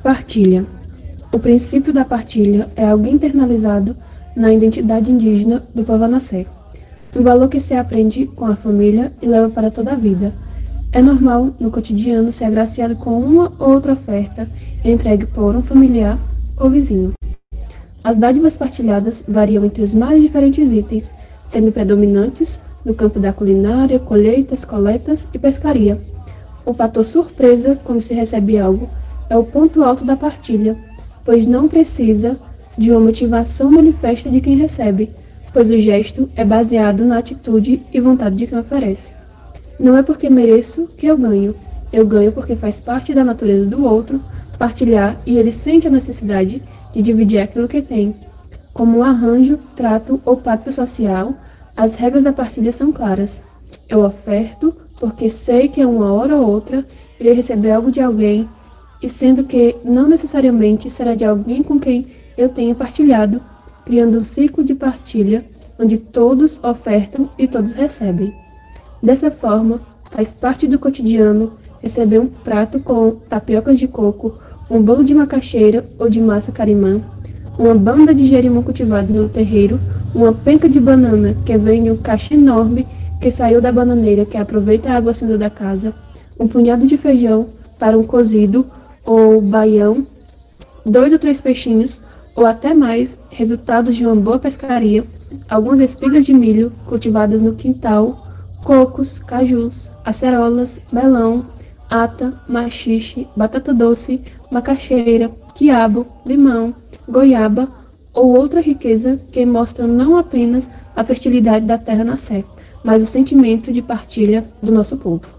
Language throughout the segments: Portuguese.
Partilha. O princípio da partilha é algo internalizado na identidade indígena do Pavanassé. Um valor que se aprende com a família e leva para toda a vida. É normal, no cotidiano, ser agraciado com uma ou outra oferta entregue por um familiar ou vizinho. As dádivas partilhadas variam entre os mais diferentes itens, sendo predominantes no campo da culinária, colheitas, coletas e pescaria. O fator surpresa, quando se recebe algo, é o ponto alto da partilha, pois não precisa de uma motivação manifesta de quem recebe, pois o gesto é baseado na atitude e vontade de quem oferece. Não é porque mereço que eu ganho porque faz parte da natureza do outro partilhar e ele sente a necessidade de dividir aquilo que tem. Como um arranjo, trato ou pacto social, as regras da partilha são claras. Eu oferto porque sei que uma hora ou outra irei receber algo de alguém, e sendo que não necessariamente será de alguém com quem eu tenha partilhado, criando um ciclo de partilha onde todos ofertam e todos recebem. Dessa forma, faz parte do cotidiano receber um prato com tapiocas de coco, um bolo de macaxeira ou de massa carimã, uma banda de jerimum cultivado no terreiro, uma penca de banana que vem em um caixa enorme que saiu da bananeira que aproveita a água cinza da casa, um punhado de feijão para um cozido ou baião, 2 ou 3 peixinhos ou até mais, resultados de uma boa pescaria, algumas espigas de milho cultivadas no quintal, cocos, cajus, acerolas, melão, ata, maxixe, batata doce, macaxeira, quiabo, limão, goiaba ou outra riqueza que mostram não apenas a fertilidade da terra na Sé, mas o sentimento de partilha do nosso povo.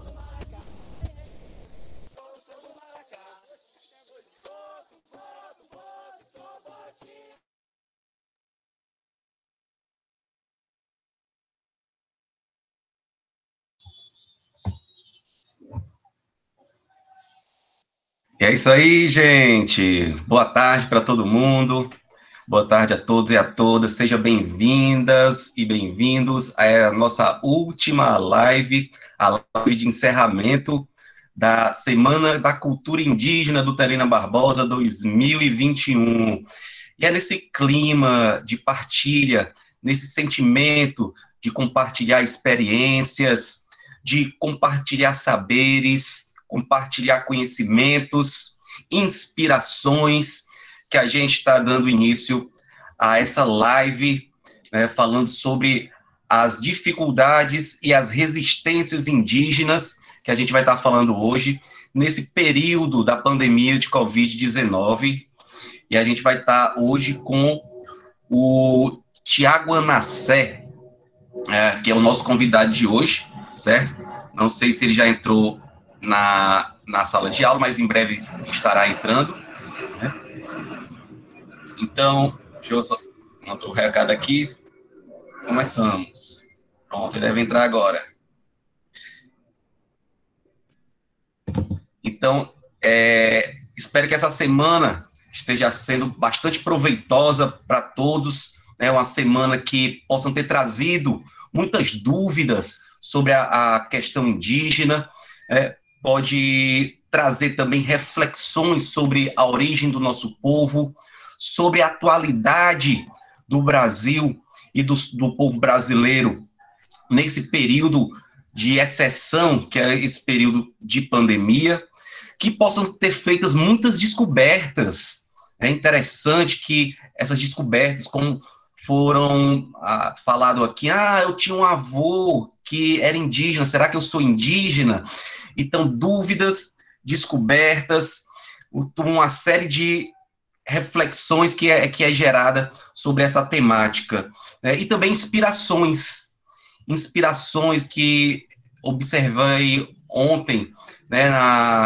E é isso aí, gente. Boa tarde para todo mundo. Boa tarde a todos e a todas. Sejam bem-vindas e bem-vindos à nossa última live, a live de encerramento da Semana da Cultura Indígena do Terena Barbosa 2021. E é nesse clima de partilha, nesse sentimento de compartilhar experiências, de compartilhar saberes, compartilhar conhecimentos, inspirações, que a gente está dando início a essa live, né, falando sobre as dificuldades e as resistências indígenas, que a gente vai estar falando hoje, nesse período da pandemia de Covid-19. E a gente vai estar hoje com o Tiago Anassé, que é o nosso convidado de hoje, certo? Não sei se ele já entrou na sala de aula, mas em breve estará entrando, né? Então, deixa eu só mandar o recado aqui. Começamos. Pronto, ele deve entrar agora. Então, espero que essa semana esteja sendo bastante proveitosa para todos. É uma semana que possam ter trazido muitas dúvidas sobre a questão indígena. Pode trazer também reflexões sobre a origem do nosso povo, sobre a atualidade do Brasil e do povo brasileiro nesse período de exceção, que é esse período de pandemia, que possam ter feitas muitas descobertas. É interessante que essas descobertas, como foram falado aqui, eu tinha um avô que era indígena, será que eu sou indígena? Então, dúvidas, descobertas, uma série de reflexões que é gerada sobre essa temática, né? E também inspirações que observei ontem, né,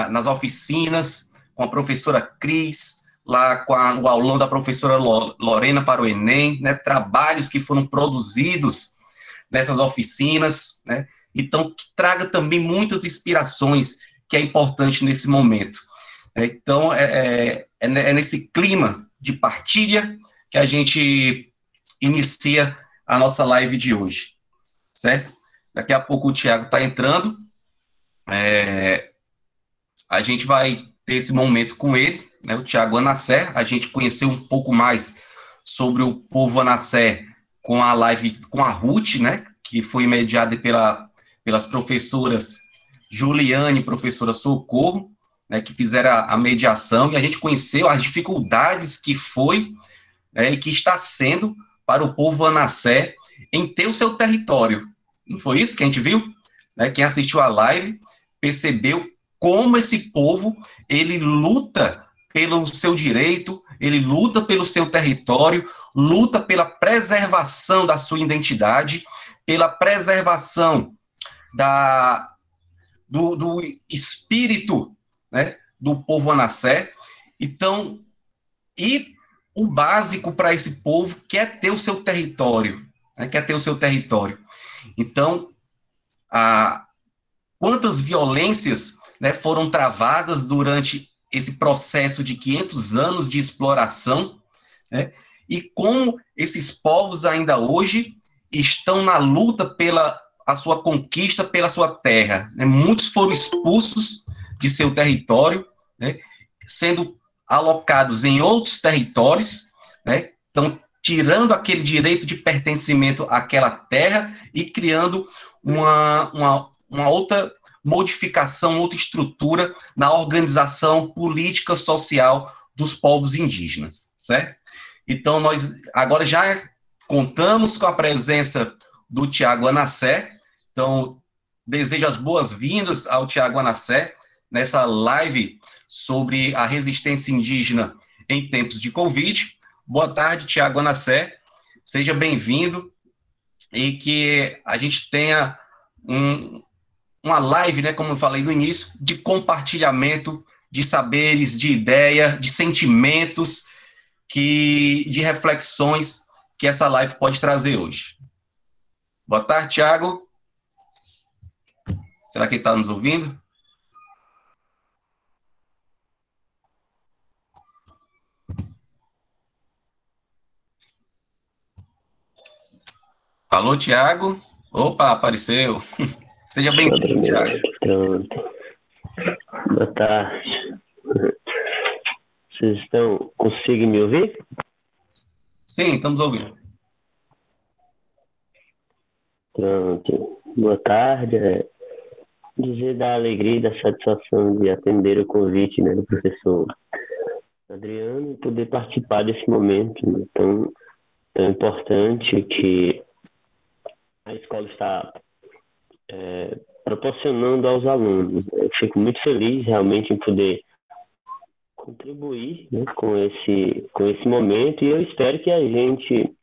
nas oficinas, com a professora Cris, lá com o aulão da professora Lorena para o Enem, né, trabalhos que foram produzidos nessas oficinas, né, então que traga também muitas inspirações, que é importante nesse momento. Então, é nesse clima de partilha que a gente inicia a nossa live de hoje, certo? Daqui a pouco o Tiago está entrando, a gente vai ter esse momento com ele, né, o Tiago Anassé. A gente conheceu um pouco mais sobre o povo Anassé com a live com a Ruth, né, que foi mediada pelas professoras Juliane e professora Socorro, né, que fizeram a mediação, e a gente conheceu as dificuldades que foi, né, e que está sendo para o povo Anassé em ter o seu território. Não foi isso que a gente viu? Né, quem assistiu a live percebeu como esse povo, ele luta pelo seu direito, ele luta pelo seu território, luta pela preservação da sua identidade, pela preservação do espírito, né, do povo Anassé. Então, e o básico para esse povo quer ter o seu território, né, quer ter o seu território. Então, quantas violências, né, foram travadas durante esse processo de 500 anos de exploração, né, e como esses povos ainda hoje estão na luta pela a sua conquista, pela sua terra. Né? Muitos foram expulsos de seu território, né, sendo alocados em outros territórios, né, estão tirando aquele direito de pertencimento àquela terra e criando uma outra modificação, outra estrutura na organização política social dos povos indígenas, certo? Então, nós agora já contamos com a presença do Tiago Anassé. Então, desejo as boas-vindas ao Tiago Anassé nessa live sobre a resistência indígena em tempos de Covid. Boa tarde, Tiago Anassé. Seja bem-vindo e que a gente tenha uma live, né, como eu falei no início, de compartilhamento de saberes, de ideia, de sentimentos, de reflexões que essa live pode trazer hoje. Boa tarde, Tiago. Será que ele está nos ouvindo? Alô, Tiago? Opa, apareceu. Seja bem-vindo, Tiago. Pronto. Boa tarde. Vocês conseguem me ouvir? Sim, estamos ouvindo. Pronto. Boa tarde. Dizer da alegria e da satisfação de atender o convite, né, do professor Adriano e poder participar desse momento, né, tão importante que a escola está proporcionando aos alunos. Eu fico muito feliz realmente em poder contribuir, né, com esse momento, e eu espero que a gente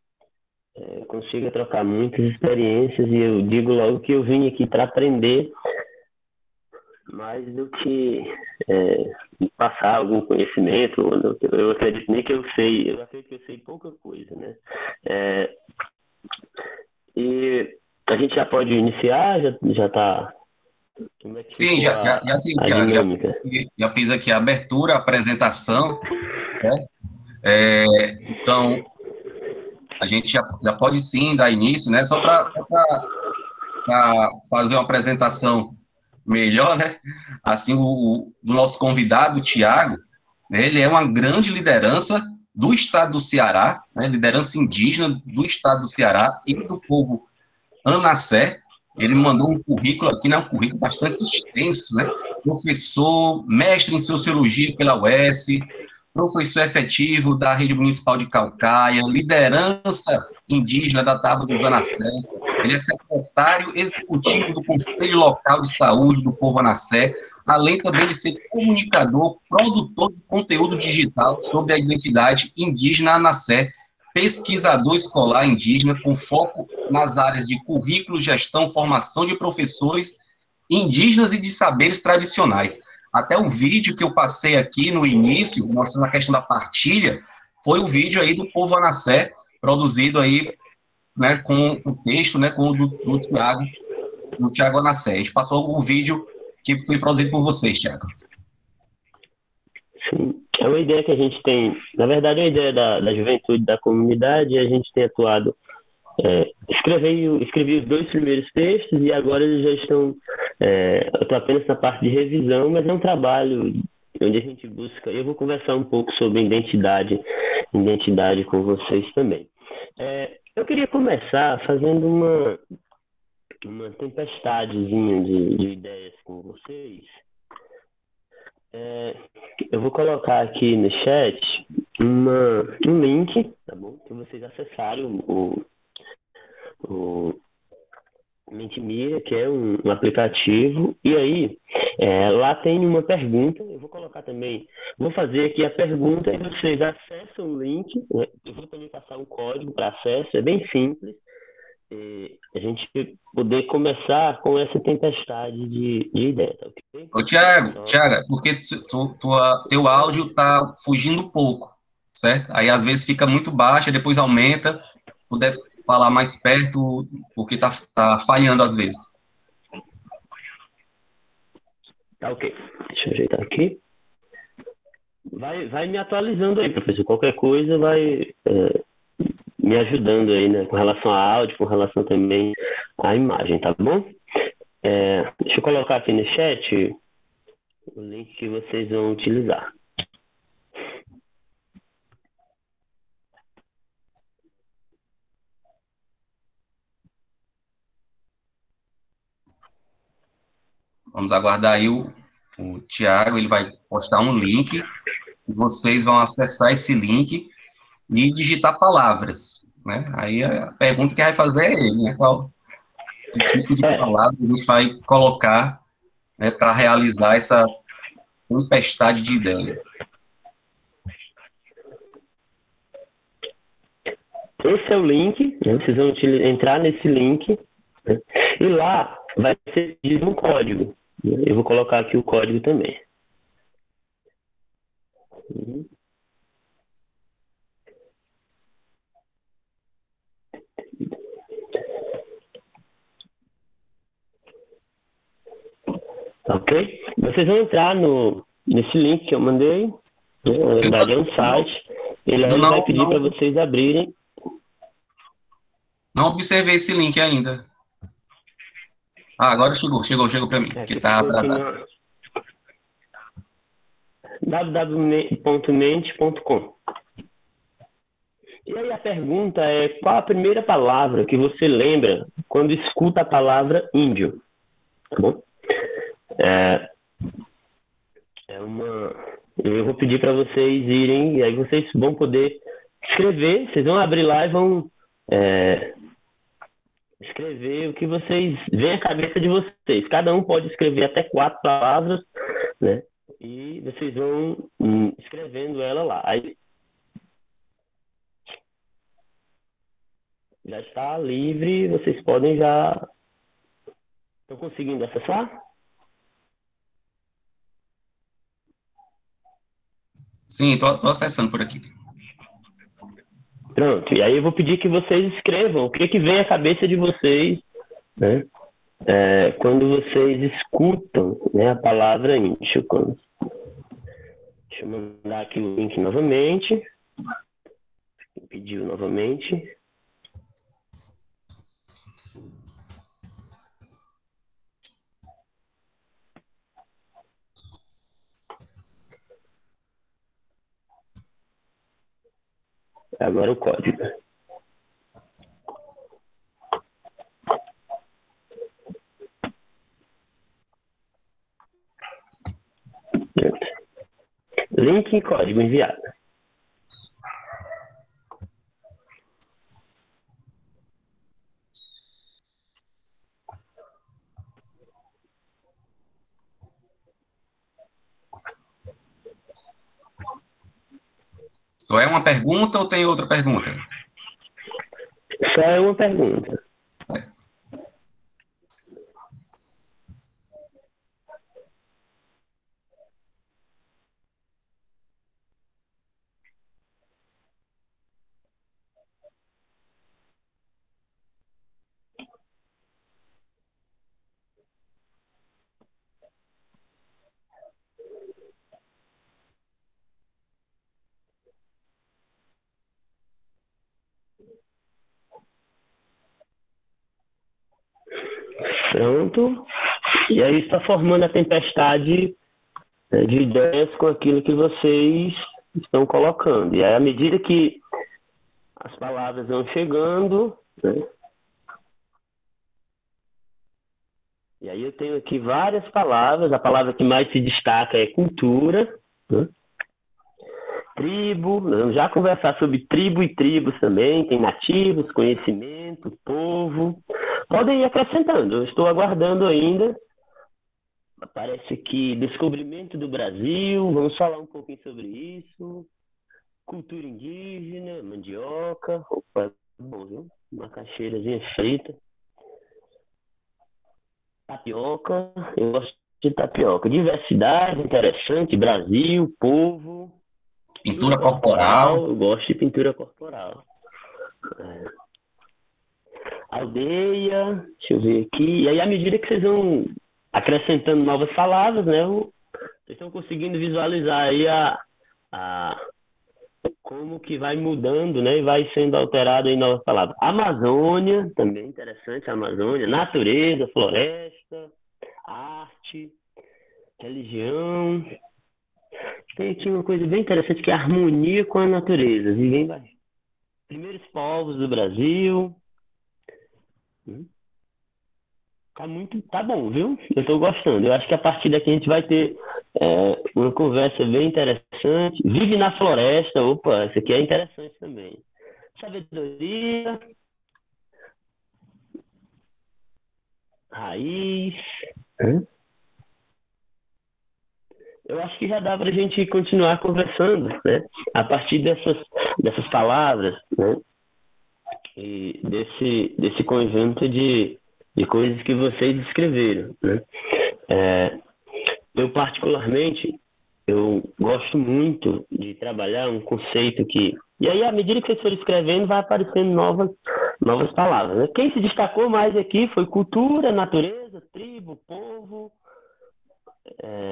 consiga trocar muitas experiências, e eu digo logo que eu vim aqui para aprender mais do que passar algum conhecimento. Eu acredito nem que eu sei, eu acredito que eu sei pouca coisa, né? E a gente já pode iniciar? Já está... Sim, já fiz aqui a abertura, a apresentação, né? Então, a gente já pode sim dar início, né? Só para fazer uma apresentação melhor, né? Assim, do nosso convidado, o Tiago, né? Ele é uma grande liderança do estado do Ceará, né? Liderança indígena do estado do Ceará e do povo Anassé. Ele mandou um currículo aqui, né? Um currículo bastante extenso, né? Professor, mestre em Sociologia pela UES, professor efetivo da Rede Municipal de Caucaia, liderança indígena da Tábua dos Anassés. Ele é secretário executivo do Conselho Local de Saúde do Povo Anassé, além também de ser comunicador, produtor de conteúdo digital sobre a identidade indígena Anassé, pesquisador escolar indígena com foco nas áreas de currículo, gestão, formação de professores indígenas e de saberes tradicionais. Até o vídeo que eu passei aqui no início, mostrando a questão da partilha, foi o vídeo aí do Povo Anassé, produzido aí, né, com o texto, né, com o do Tiago Anassé. A gente passou o vídeo que foi produzido por vocês, Tiago. Sim, é uma ideia que a gente tem, na verdade é uma ideia da juventude, da comunidade, e a gente tem atuado, escrevi os 2 primeiros textos, e agora eles já estão, eu estou apenas na parte de revisão, mas é um trabalho onde a gente busca. Eu vou conversar um pouco sobre identidade com vocês também. Eu queria começar fazendo uma tempestadezinha de ideias com vocês. Eu vou colocar aqui no chat um link, tá bom? Que vocês acessarem o Mentimedia, que é um aplicativo, e aí lá tem uma pergunta. Eu vou colocar também, vou fazer aqui a pergunta e vocês acessam o link, né? Eu vou também passar um código para acesso, é bem simples, a gente poder começar com essa tempestade de ideias, tá ok? Ô, Tiago, porque teu áudio tá fugindo um pouco, certo? Aí às vezes fica muito baixo, depois aumenta, tu deve falar mais perto, porque tá falhando às vezes. Tá ok, deixa eu ajeitar aqui. Vai me atualizando aí, professor, qualquer coisa vai me ajudando aí, né, com relação a áudio, com relação também à imagem, tá bom? Deixa eu colocar aqui no chat o link que vocês vão utilizar. Vamos aguardar aí o Tiago, ele vai postar um link, e vocês vão acessar esse link e digitar palavras, né? Aí a pergunta que vai fazer é ele, né? Que tipo de palavra a gente vai colocar, né, para realizar essa tempestade de ideia. Esse é o link, né? Vocês vão entrar nesse link, né? E lá vai ser pedido um código. Né? Eu vou colocar aqui o código também. Ok? Vocês vão entrar nesse link que eu mandei, né? Na verdade é um site, ele vai pedir para vocês abrirem. Não observei esse link ainda. Agora chegou para mim, que está atrasado. www.mente.com. E aí a pergunta é: qual a primeira palavra que você lembra quando escuta a palavra índio? Tá bom? Eu vou pedir para vocês irem, e aí vocês vão poder escrever, vocês vão abrir lá e vão escrever o que vocês veem à cabeça de vocês. Cada um pode escrever até 4 palavras, né? E vocês vão escrevendo ela lá. Aí já está livre, vocês podem já... Estão conseguindo acessar? Sim, estou acessando por aqui. Pronto, e aí eu vou pedir que vocês escrevam o que vem à cabeça de vocês, né? Quando vocês escutam, né, a palavra índio. Deixa eu mandar aqui o link novamente. Pediu novamente. Agora o código. Link e código enviado. Só é uma pergunta ou tem outra pergunta? Só é uma pergunta. Pronto. E aí está formando a tempestade né, de ideias com aquilo que vocês estão colocando. E aí, à medida que as palavras vão chegando, né, e aí eu tenho aqui várias palavras. A palavra que mais se destaca é cultura, né? Tribo, vamos já conversar sobre tribo e tribos também, tem nativos, conhecimento, povo. Podem ir acrescentando, eu estou aguardando ainda. Aparece aqui descobrimento do Brasil, vamos falar um pouquinho sobre isso. Cultura indígena, mandioca, opa, bom, viu? Macaxeirazinha frita. Tapioca, eu gosto de tapioca. Diversidade, interessante, Brasil, povo. Pintura corporal. Eu gosto de pintura corporal. Aldeia, deixa eu ver aqui. E aí, à medida que vocês vão acrescentando novas palavras, né? Vocês estão conseguindo visualizar aí como que vai mudando, né? E vai sendo alterado em novas palavras. Amazônia, também interessante, Amazônia. Natureza, floresta, arte, religião. Tem aqui uma coisa bem interessante que é a harmonia com a natureza. Ninguém vai. Primeiros povos do Brasil. Tá bom, viu? Eu tô gostando. Eu acho que a partir daqui a gente vai ter uma conversa bem interessante. Vive na floresta. Opa, essa aqui é interessante também. Sabedoria. Raiz. Eu acho que já dá para a gente continuar conversando, né? A partir dessas palavras, né? E desse conjunto de coisas que vocês escreveram, né? Eu, particularmente, eu gosto muito de trabalhar um conceito que... E aí, à medida que vocês forem escrevendo, vai aparecendo novas palavras, né? Quem se destacou mais aqui foi cultura, natureza, tribo, povo...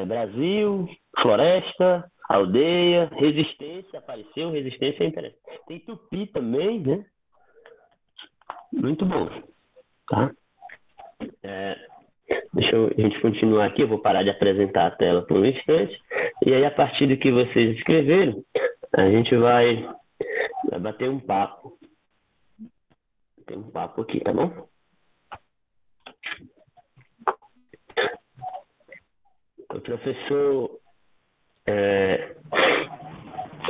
Brasil, floresta, aldeia, resistência, apareceu, resistência é interessante. Tem tupi também, né? Muito bom, tá? Deixa a gente continuar aqui, eu vou parar de apresentar a tela por um instante, e aí a partir do que vocês escreveram, a gente vai bater um papo. Tem um papo aqui, tá bom? O professor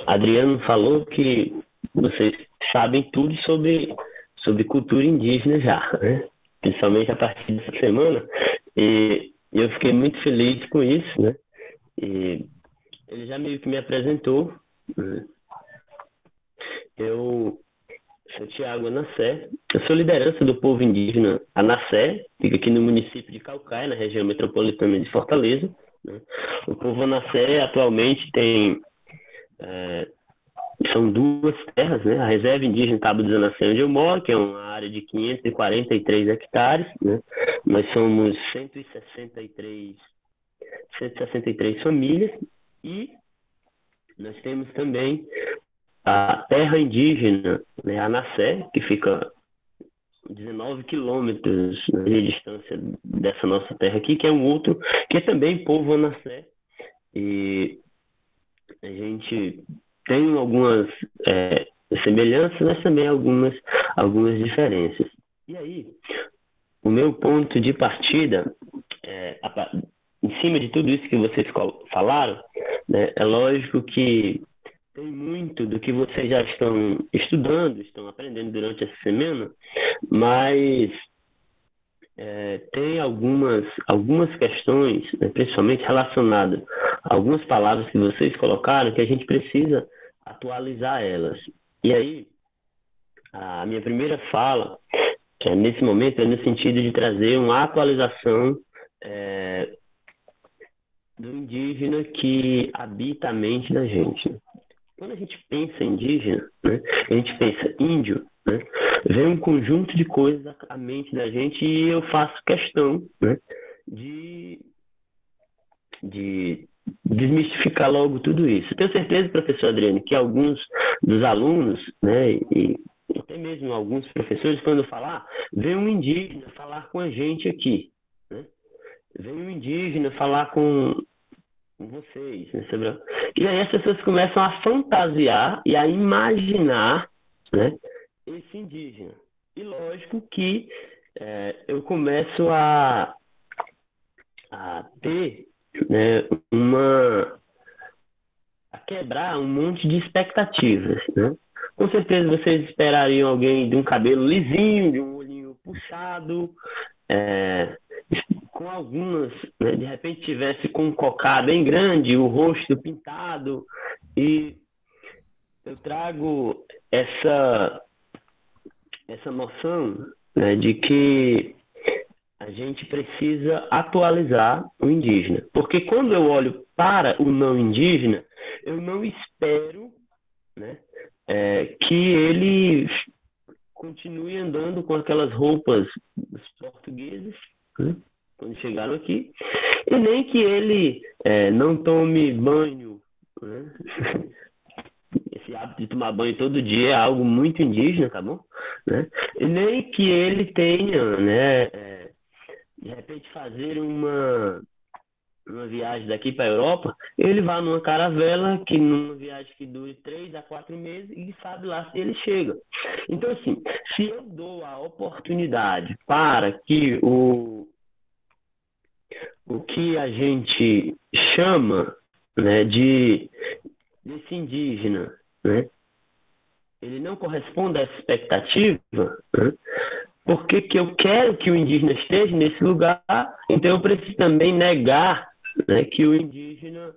Adriano falou que vocês sabem tudo sobre cultura indígena já, né? Principalmente a partir dessa semana, e eu fiquei muito feliz com isso, né? E ele já meio que me apresentou, né? Eu sou Tiago Anassé, eu sou liderança do povo indígena Anassé, fica aqui no município de Caucaia, na região metropolitana de Fortaleza, né? O povo Anassé atualmente tem... são duas terras, né? A reserva indígena Cabo dos Anassé, onde eu moro, que é uma área de 543 hectares, né? Nós somos 163 famílias, e nós temos também a terra indígena, né, Anassé, que fica 19 quilômetros de distância dessa nossa terra aqui, que é um outro, que é também povo Anassé, e a gente tem algumas semelhanças, mas também algumas diferenças. E aí, o meu ponto de partida, em cima de tudo isso que vocês falaram, né, é lógico que tem muito do que vocês já estão estudando, estão aprendendo durante essa semana, mas tem algumas questões, né, principalmente relacionadas a algumas palavras que vocês colocaram, que a gente precisa atualizar elas. E aí, a minha primeira fala, nesse momento, é no sentido de trazer uma atualização do indígena que habita a mente da gente. Quando a gente pensa indígena, né, a gente pensa índio, né, vem um conjunto de coisas à mente da gente, e eu faço questão, né, de desmistificar logo tudo isso. Tenho certeza, professor Adriano, que alguns dos alunos, né, e até mesmo alguns professores, quando falar, vem um indígena falar com a gente aqui, né? Vem um indígena falar com com vocês, né, e aí as pessoas começam a fantasiar e a imaginar, né, esse indígena. E lógico que eu começo a ter, né, a quebrar um monte de expectativas, né? Com certeza vocês esperariam alguém de um cabelo lisinho, de um olhinho puxado, é, com algumas, né, de repente tivesse com um cocá bem grande, o rosto pintado, e eu trago essa noção, né, de que a gente precisa atualizar o indígena. Porque quando eu olho para o não indígena, eu não espero, né, que ele continue andando com aquelas roupas dos portugueses, né, quando chegaram aqui, e nem que ele não tome banho, né? Esse hábito de tomar banho todo dia é algo muito indígena, tá bom? Né? E nem que ele tenha, né, de repente fazer uma viagem daqui para a Europa, ele vai numa caravela que numa viagem que dure 3 a 4 meses e sabe lá se ele chega. Então, assim, se eu dou a oportunidade para que o que a gente chama, né, desse indígena, né, ele não corresponde à expectativa, né, porque que eu quero que o indígena esteja nesse lugar, então eu preciso também negar, né, que o indígena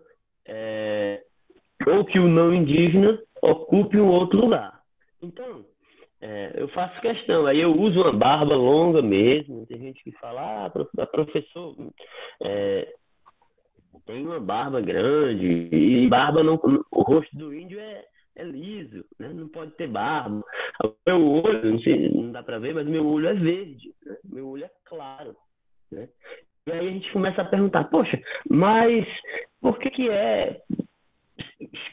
ou que o não indígena ocupe um outro lugar. Então, eu faço questão, aí eu uso uma barba longa mesmo, tem gente que fala, professor, tem uma barba grande, e barba não, o rosto do índio é liso, né? Não pode ter barba. O meu olho, não sei, não dá para ver, mas meu olho é verde, né? Meu olho é claro, né? E aí a gente começa a perguntar, poxa, mas por que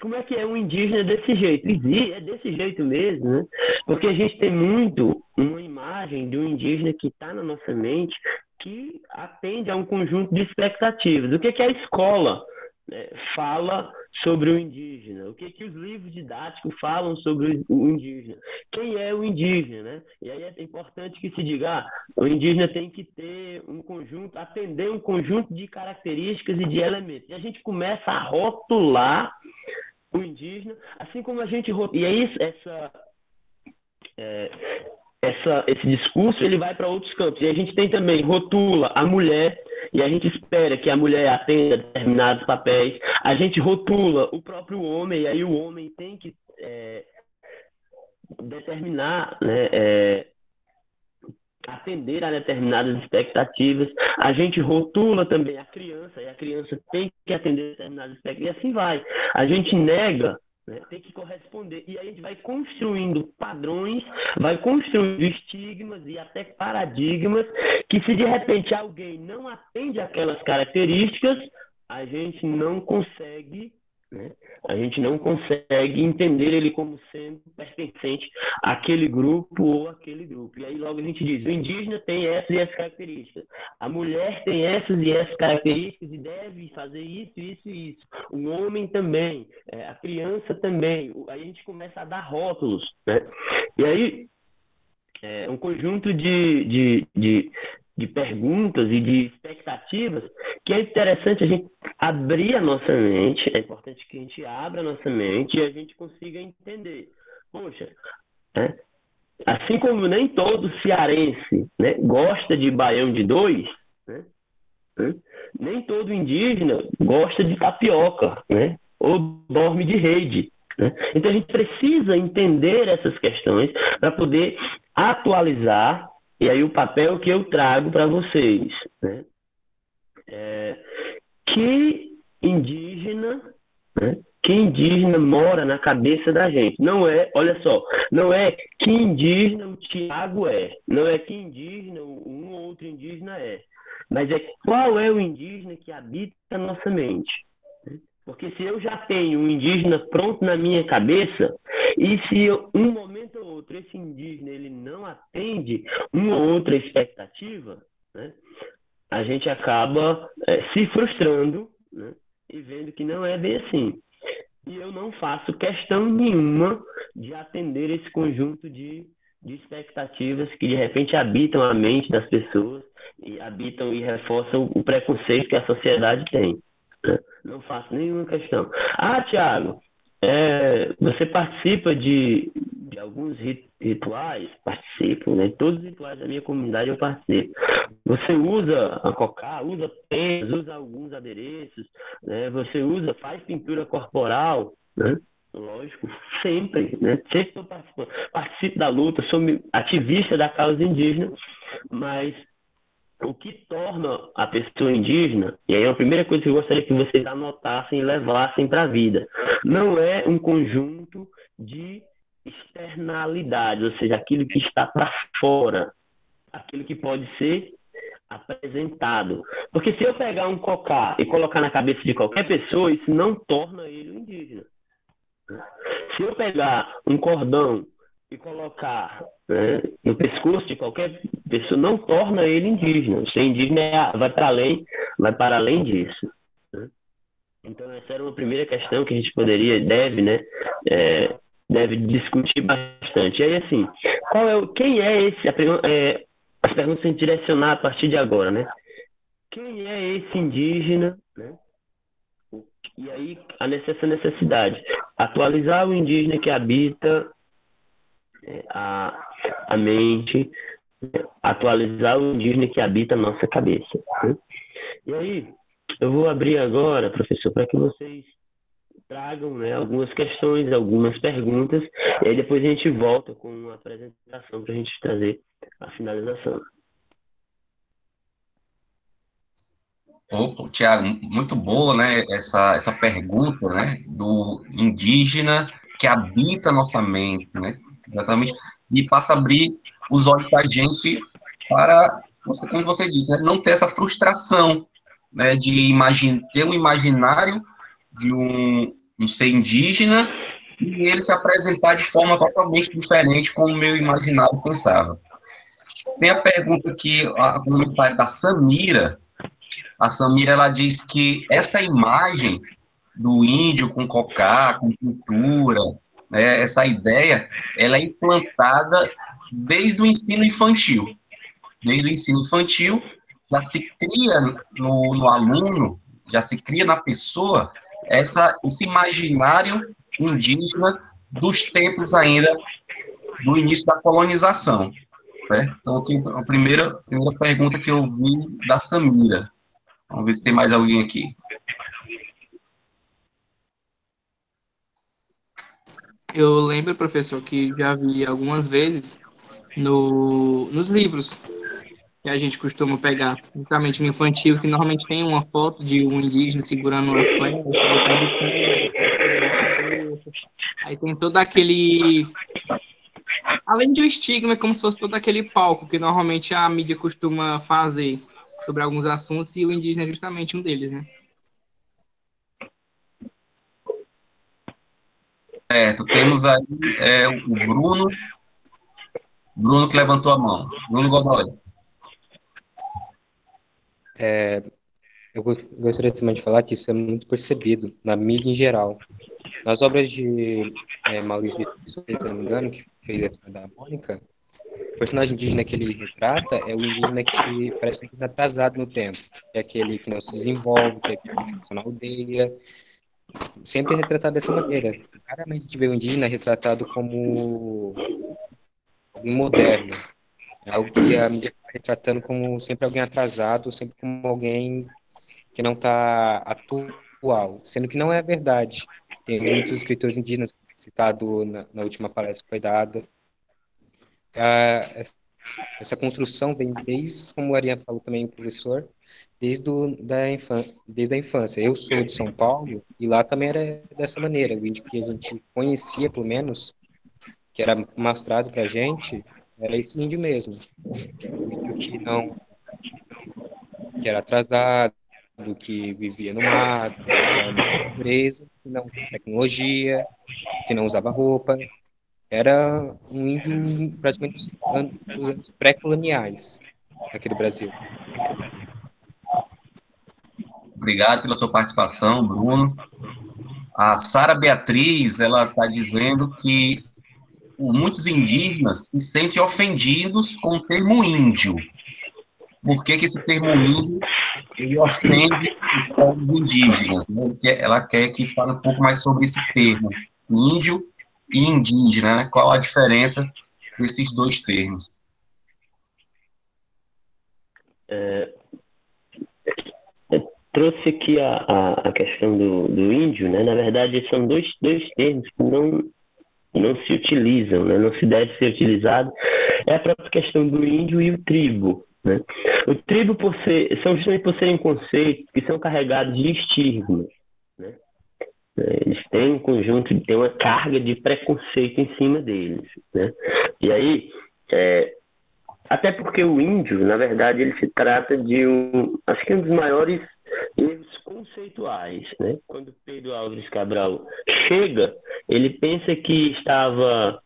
como é que é um indígena desse jeito? E é desse jeito mesmo, né? Porque a gente tem muito uma imagem de um indígena que está na nossa mente que atende a um conjunto de expectativas. O que a escola, né, fala sobre o indígena? O que os livros didáticos falam sobre o indígena? Quem é o indígena, né? E aí é importante que se diga, o indígena tem que ter um conjunto, atender um conjunto de características e de elementos. E a gente começa a rotular o indígena, assim como a gente rotula. E aí esse discurso ele vai para outros campos. E a gente tem também, rotula a mulher, e a gente espera que a mulher atenda determinados papéis. A gente rotula o próprio homem, e aí o homem tem que determinar, né, atender a determinadas expectativas. A gente rotula também a criança, e a criança tem que atender a determinadas expectativas, e assim vai. A gente nega, né, tem que corresponder. E aí a gente vai construindo padrões, vai construindo estigmas e até paradigmas que, se de repente alguém não atende aquelas características, a gente não consegue, né, a gente não consegue entender ele como sendo pertencente àquele grupo ou àquele grupo. E aí logo a gente diz, o indígena tem essas e essas características, a mulher tem essas e essas características e deve fazer isso, isso e isso. O homem também, a criança também. Aí a gente começa a dar rótulos, né? E aí um conjunto de perguntas e de expectativas que é interessante a gente abrir a nossa mente, é importante que a gente abra a nossa mente e a gente consiga entender. Poxa, né? Assim como nem todo cearense, né, gosta de baião de dois, né, nem todo indígena gosta de tapioca, né, ou dorme de rede. Né? Então a gente precisa entender essas questões para poder atualizar, e aí o papel que eu trago para vocês, né? Que indígena, né? Que indígena mora na cabeça da gente? Não é, olha só, não é que indígena o Tiago não é que indígena um ou outro indígena mas é qual é o indígena que habita a nossa mente. Porque se eu já tenho um indígena pronto na minha cabeça, e se um momento ou outro esse indígena ele não atende uma ou outra expectativa, né, a gente acaba se frustrando, né, e vendo que não é bem assim. E eu não faço questão nenhuma de atender esse conjunto de expectativas que de repente habitam a mente das pessoas e habitam e reforçam o preconceito que a sociedade tem, né? Não faço nenhuma questão. Ah, Thiago, você participa de alguns rituais? Participo, né? Todos os rituais da minha comunidade eu participo. Você usa a cocá, usa penas, usa alguns adereços, né? Você faz pintura corporal, né? Lógico, sempre, né? Sempre estou participando. Participo da luta, sou ativista da causa indígena, mas o que torna a pessoa indígena, e aí é a primeira coisa que eu gostaria que vocês anotassem e levassem para a vida, não é um conjunto de externalidades, ou seja, aquilo que está para fora, aquilo que pode ser apresentado. Porque se eu pegar um cocá e colocar na cabeça de qualquer pessoa, isso não torna ele um indígena. Se eu pegar um cordão e colocar, né, no pescoço de qualquer pessoa, não torna ele indígena. Ser indígena vai para além disso, né? Então, essa era uma primeira questão que a gente deve, né, deve discutir bastante. E aí, assim, quem é esse? As perguntas a gente direcionar a partir de agora, né? Quem é esse indígena, né? E aí, essa necessidade. Atualizar o indígena que habita a mente, atualizar o indígena que habita a nossa cabeça, né? E aí, eu vou abrir agora, professor, para que vocês tragam, né, algumas questões, algumas perguntas, e aí depois a gente volta com uma apresentação para a gente trazer a finalização. Opa, Tiago, muito boa, né, essa pergunta, né, do indígena que habita a nossa mente, né, exatamente, e passa a abrir os olhos da gente para, como você disse, né, não ter essa frustração, né, de ter um imaginário de um ser indígena e ele se apresentar de forma totalmente diferente como o meu imaginário pensava. Tem a pergunta aqui, a comentário da Samira. A Samira, ela diz que essa imagem do índio com cocá, com cultura, né, essa ideia, ela é implantada desde o ensino infantil. Desde o ensino infantil, já se cria no aluno, já se cria na pessoa esse imaginário indígena dos tempos ainda do início da colonização. Né? Então, aqui a primeira pergunta que eu vi da Samira. Vamos ver se tem mais alguém aqui. Eu lembro, professor, que já vi algumas vezes nos livros que a gente costuma pegar, justamente no infantil, que normalmente tem uma foto de um indígena segurando uma flecha, aí tá de pé, aí tem todo aquele, além de um estigma, é como se fosse todo aquele palco que normalmente a mídia costuma fazer sobre alguns assuntos, e o indígena é justamente um deles, né? Certo, temos aí o Bruno que levantou a mão. Bruno Godoy. Eu gostaria também de falar que isso é muito percebido na mídia em geral. Nas obras de Maurício de Souza, se eu não me engano, que fez a Turma da Mônica, o personagem indígena que ele retrata é o indígena que parece um indígena atrasado no tempo, que é aquele que não se desenvolve, que é aquele que fica na aldeia, sempre é retratado dessa maneira. Raramente a gente vê o indígena retratado como alguém moderno, é algo que a mídia está retratando como sempre alguém atrasado, sempre como alguém que não está atual, sendo que não é verdade. Tem muitos escritores indígenas citado na última palestra que foi dada. Essa construção vem desde, como o Ariane falou também, o professor, desde a infância. Eu sou de São Paulo e lá também era dessa maneira. O índio que a gente conhecia, pelo menos, que era mostrado para a gente, era esse índio mesmo. O índio que era atrasado, que vivia no mato, só na natureza, que não tinha tecnologia, que não usava roupa. Era um índio praticamente dos anos pré-coloniais aqui do Brasil. Obrigado pela sua participação, Bruno. A Sara Beatriz, ela está dizendo que muitos indígenas se sentem ofendidos com o termo índio. Por que esse termo índio ele ofende os povos indígenas? Né? Ela quer que fale um pouco mais sobre esse termo, índio e indígena, né? Qual a diferença desses dois termos? Trouxe aqui a questão do índio, né? Na verdade, são dois termos que não se utilizam, né? Não se deve ser utilizado. É a própria questão do índio e o tribo, né? O tribo, são justamente por serem conceitos que são carregados de estigmas, né? Eles têm um conjunto, tem uma carga de preconceito em cima deles, né? E aí, até porque o índio, na verdade, ele se trata de acho que um dos maiores erros conceituais, né? Quando Pedro Álvares Cabral chega, ele pensa que estava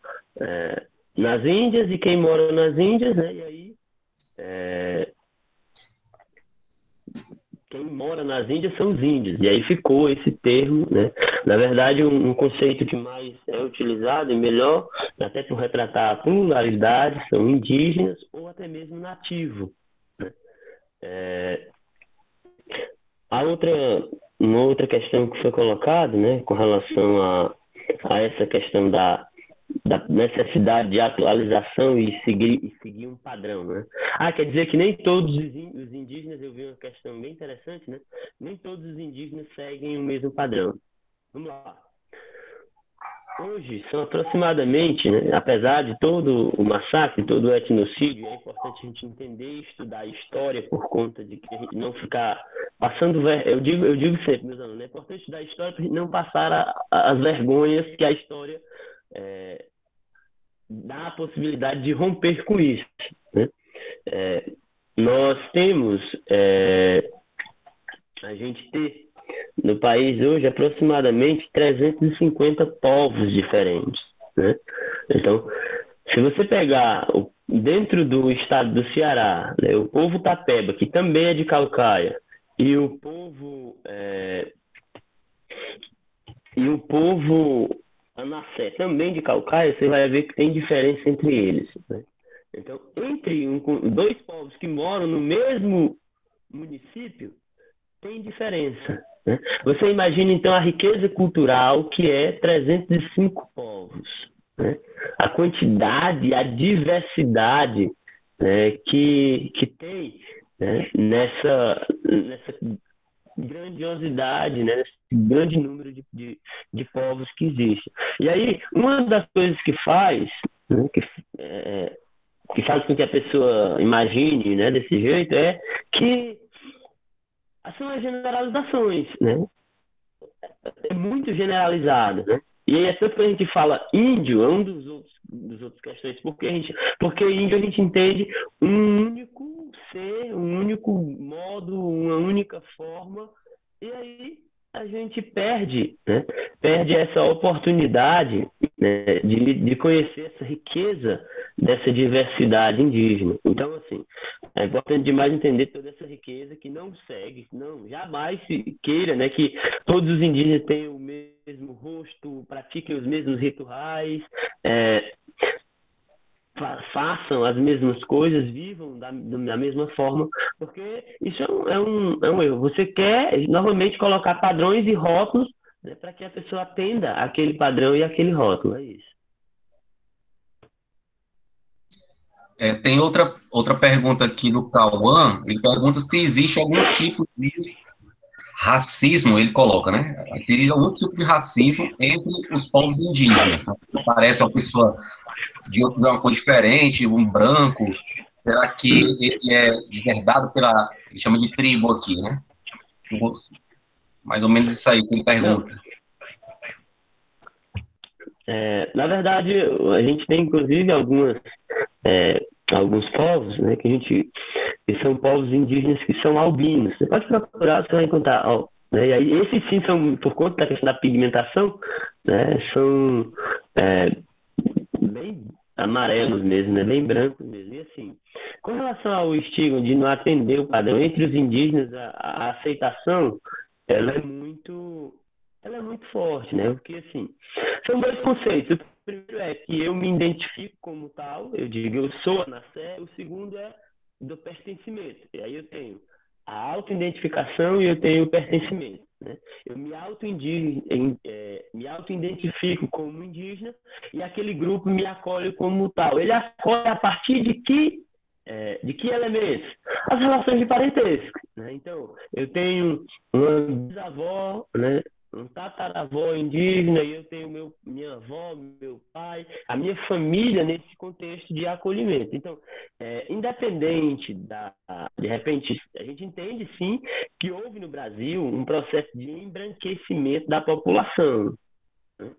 nas Índias e quem mora nas Índias, né? E aí quem mora nas Índias são os índios, e aí ficou esse termo, né? Na verdade, um conceito que mais é utilizado e melhor, até por retratar a pluralidade, são indígenas ou até mesmo nativo, né? Uma outra questão que foi colocada, né, com relação a essa questão da necessidade de atualização e seguir um padrão, né? Quer dizer que nem todos os indígenas, eu vi uma questão bem interessante, né? Nem todos os indígenas seguem o mesmo padrão. Vamos lá. Hoje, são aproximadamente, né, apesar de todo o massacre, todo o etnocídio, é importante a gente entender e estudar a história por conta de que a gente não ficar passando... Eu digo sempre, meus alunos, é importante estudar a história para a gente não passar as vergonhas que a história dá a possibilidade de romper com isso, né? Nós temos... a gente tem no país hoje aproximadamente 350 povos diferentes, né? Então, se você pegar dentro do estado do Ceará, né, o povo Tapeba, que também é de Caucaia, e o povo Anassé, também de Caucaia, você vai ver que tem diferença entre eles, né? Então, entre dois povos que moram no mesmo município, tem diferença, né? Você imagina, então, a riqueza cultural que é 305 povos, né? A quantidade, a diversidade, né, que tem, né, nessa grandiosidade, né, nesse grande número de povos que existe. E aí, uma das coisas que faz, né, que faz com que a pessoa imagine, né, desse jeito, é que são as generalizações, né? É muito generalizado, né? E aí, tanto que a gente fala índio, é um dos outros questões, porque índio a gente entende um único ser, um único modo, uma única forma, e aí a gente perde, né? Perde essa oportunidade, né, de conhecer essa riqueza dessa diversidade indígena. Então, assim, é importante demais entender toda essa riqueza que não segue, não jamais se queira, né, que todos os indígenas tenham o mesmo rosto, pratiquem os mesmos rituais, façam as mesmas coisas, vivam da mesma forma, porque isso é um erro. Você quer, novamente, colocar padrões e rótulos, né, para que a pessoa atenda aquele padrão e aquele rótulo, é isso. Tem outra pergunta aqui do Cauã, ele pergunta se existe algum tipo de racismo, ele coloca, né? Se existe algum tipo de racismo entre os povos indígenas, né? Parece uma pessoa de uma cor diferente, um branco, será que ele é deserdado ele chama de tribo aqui, né? Mais ou menos isso aí que ele pergunta. Na verdade, a gente tem, inclusive, alguns povos, né, que são povos indígenas que são albinos. Você pode procurar, você vai encontrar. Né, e aí, esses sim são, por conta da questão da pigmentação, né, são bem amarelos mesmo, né, bem brancos mesmo. E assim, com relação ao estigma de não atender o padrão entre os indígenas, a aceitação, ela é muito, ela é muito forte, né? Porque, assim, são dois conceitos. O primeiro é que eu me identifico como tal, eu digo eu sou a Nassé. O segundo é do pertencimento. E aí eu tenho a auto-identificação e eu tenho o pertencimento, né? Eu me auto-identifico como indígena e aquele grupo me acolhe como tal. Ele acolhe a partir de que elementos? As relações de parentesco, né? Então, eu tenho uma bisavó, né? Um tataravó indígena, e eu tenho minha avó, meu pai, a minha família nesse contexto de acolhimento. Então, independente de repente, a gente entende sim que houve no Brasil um processo de embranquecimento da população, né?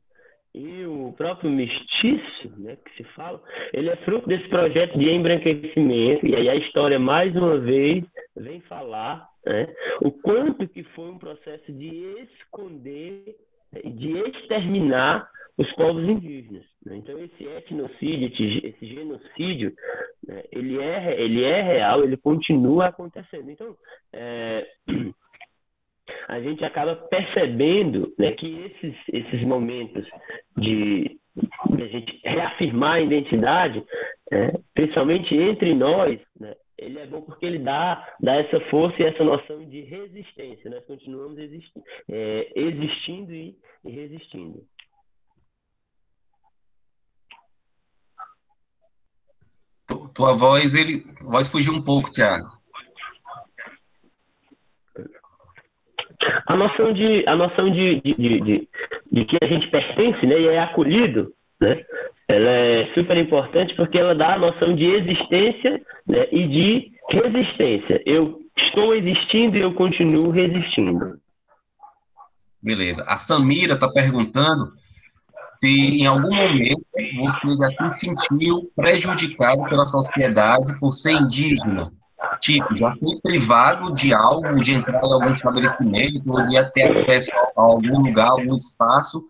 E o próprio mestiço, né, que se fala, ele é fruto desse projeto de embranquecimento, e aí a história, mais uma vez, vem falar, né, o quanto que foi um processo de esconder, de exterminar os povos indígenas, né? Então, esse etnocídio, esse genocídio, né, ele é real, ele continua acontecendo. Então, a gente acaba percebendo, né, que esses momentos de a gente reafirmar a identidade, né, principalmente entre nós, né, ele é bom porque ele dá essa força e essa noção de resistência. Nós continuamos existindo e resistindo. Tua voz fugiu um pouco, Thiago. A noção de que a gente pertence, né, e é acolhido, né, ela é super importante porque ela dá a noção de existência, né, e de resistência. Eu estou existindo e eu continuo resistindo. Beleza. A Samira está perguntando se em algum momento você já se sentiu prejudicado pela sociedade por ser indígena. Tipo, já foi privado de algo, de entrar em algum estabelecimento, ou de ter acesso a algum lugar, algum espaço,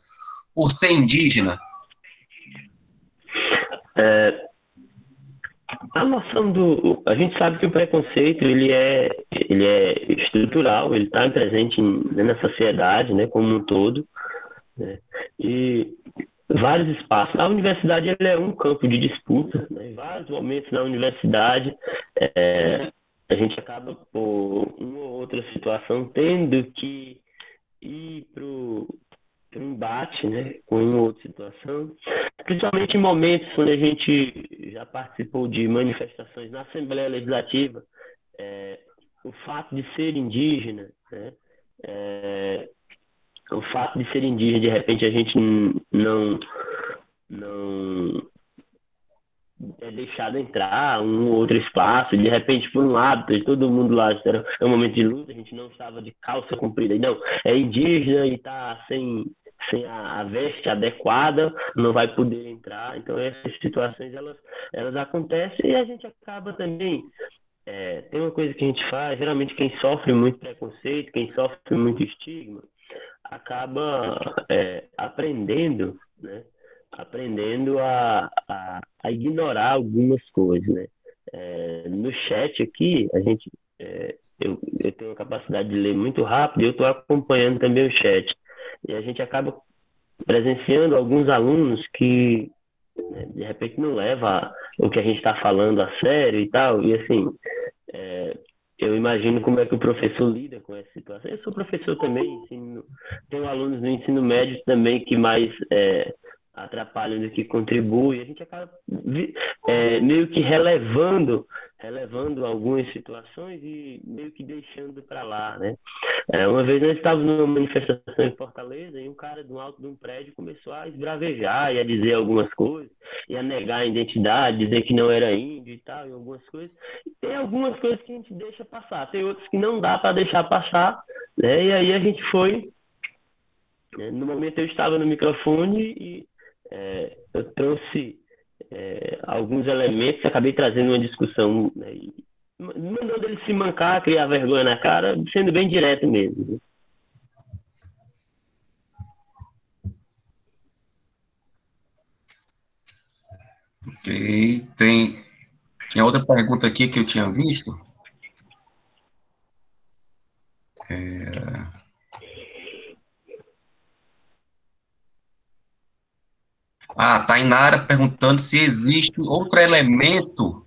por ser indígena? A gente sabe que o preconceito ele é estrutural, ele está presente na sociedade, né, como um todo, né? E vários espaços. A universidade ela é um campo de disputa, né? Em vários momentos na universidade, a gente acaba, por uma ou outra situação, tendo que ir para o embate, né, com uma ou outra situação, principalmente em momentos onde a gente já participou de manifestações na Assembleia Legislativa. O fato de ser indígena, né, o fato de ser indígena, de repente a gente não é deixado entrar um ou outro espaço, de repente, por um hábito, e todo mundo lá, era um momento de luta, a gente não estava de calça comprida, não, é indígena e está sem a veste adequada, não vai poder entrar. Então, essas situações, elas acontecem e a gente acaba também. Tem uma coisa que a gente faz, geralmente quem sofre muito preconceito, quem sofre muito estigma, acaba aprendendo, né? Aprendendo a ignorar algumas coisas, né? No chat aqui, eu tenho a capacidade de ler muito rápido e eu estou acompanhando também o chat. E a gente acaba presenciando alguns alunos que, né, de repente não leva o que a gente está falando a sério e tal, e assim, eu imagino como é que o professor lida com essa situação. Eu sou professor também, tenho alunos no ensino médio também que mais atrapalham do que contribuem. A gente acaba meio que relevando algumas situações e meio que deixando para lá, né? Uma vez nós estávamos numa manifestação em Fortaleza e um cara do alto de um prédio começou a esbravejar e a dizer algumas coisas, e a negar a identidade, dizer que não era índio e tal, e algumas coisas. E tem algumas coisas que a gente deixa passar, tem outras que não dá para deixar passar, né? E aí a gente foi, né? No momento eu estava no microfone e eu trouxe alguns elementos, acabei trazendo uma discussão, né? E mandando ele se mancar, criar vergonha na cara, sendo bem direto mesmo. Ok, tem Tinha outra pergunta aqui que eu tinha visto. Tainara perguntando se existe outro elemento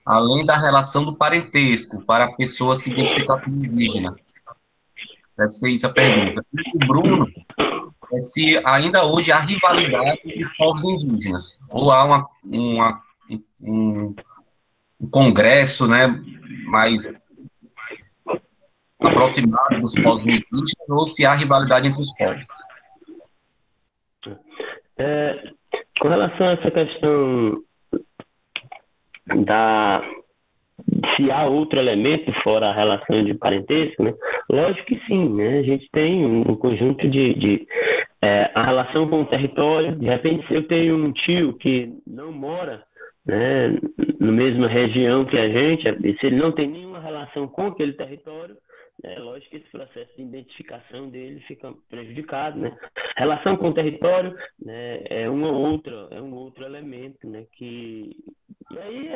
além da relação do parentesco para a pessoa se identificar como indígena. Deve ser isso a pergunta. E o Bruno é se ainda hoje há rivalidade entre os povos indígenas, ou há um congresso, né, mais aproximado dos povos indígenas, ou se há rivalidade entre os povos. Com relação a essa questão se há outro elemento fora a relação de parentesco, né? Lógico que sim, né? A gente tem um conjunto a relação com o território. De repente, se eu tenho um tio que não mora, né, na mesma região que a gente, se ele não tem nenhuma relação com aquele território, lógico que esse processo de identificação dele fica prejudicado, né? Relação com o território, né, é um outro elemento, né, e aí